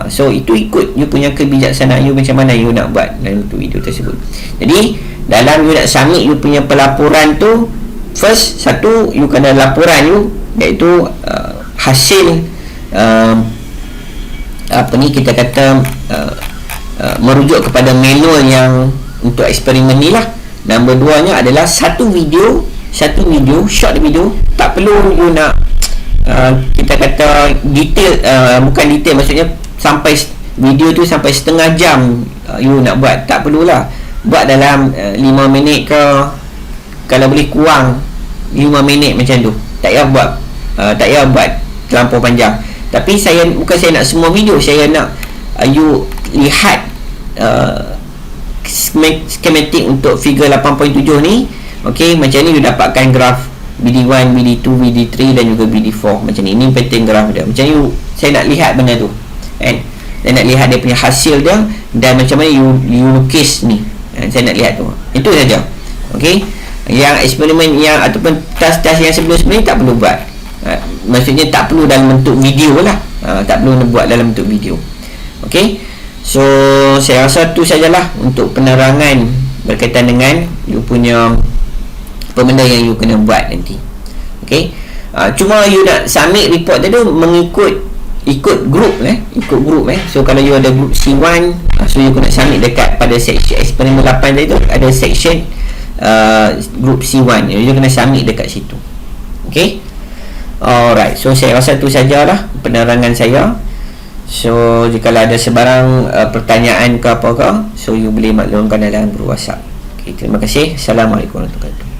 so itu ikut you punya kebijaksanaan you macam mana you nak buat dalam video tersebut. Jadi dalam you nak submit you punya pelaporan tu, first satu you kena laporan you, iaitu hasil apa ni kita kata merujuk kepada manual yang untuk eksperimen ni lah. Nombor 2 nya adalah satu video, short video. Tak perlu you nak kita kata detail, bukan detail, maksudnya sampai video tu sampai setengah jam you nak buat, tak perlulah. Buat dalam 5 minit ke, kalau boleh kurang 5 minit macam tu. Tak payah buat terlampau panjang. Tapi bukan saya nak semua video, saya nak you lihat schematic untuk figure 8.7 ni. Okay, macam ni you dapatkan graf BD1, BD2, BD3 dan juga BD4 macam ni. Ini pattern graf dia. Macam ni saya nak lihat benda tu, kan? Saya nak lihat dia punya hasil dia dan macam mana you lukis ni. Saya nak lihat tu. Itu saja. Okey. Yang eksperimen yang ataupun task-task yang sebelum-sebelum ni tak perlu buat. Maksudnya tak perlu dalam bentuk video lah. Tak perlu buat dalam bentuk video. Okey. So saya rasa tu sajalah untuk penerangan berkaitan dengan you punya apa benda yang you kena buat nanti. Okey. Cuma you nak submit report tadi ikut group So kalau you ada group C1, so you kena submit dekat pada section eksperimen 8 tadi tu, ada section group C1, you kena submit dekat situ. Okay, alright. So saya rasa tu sajalah penerangan saya. So jika ada sebarang pertanyaan ke apa-apa, so you boleh maklumkan dalam group WhatsApp. Okay, terima kasih. Assalamualaikum warahmatullahi wabarakatuh.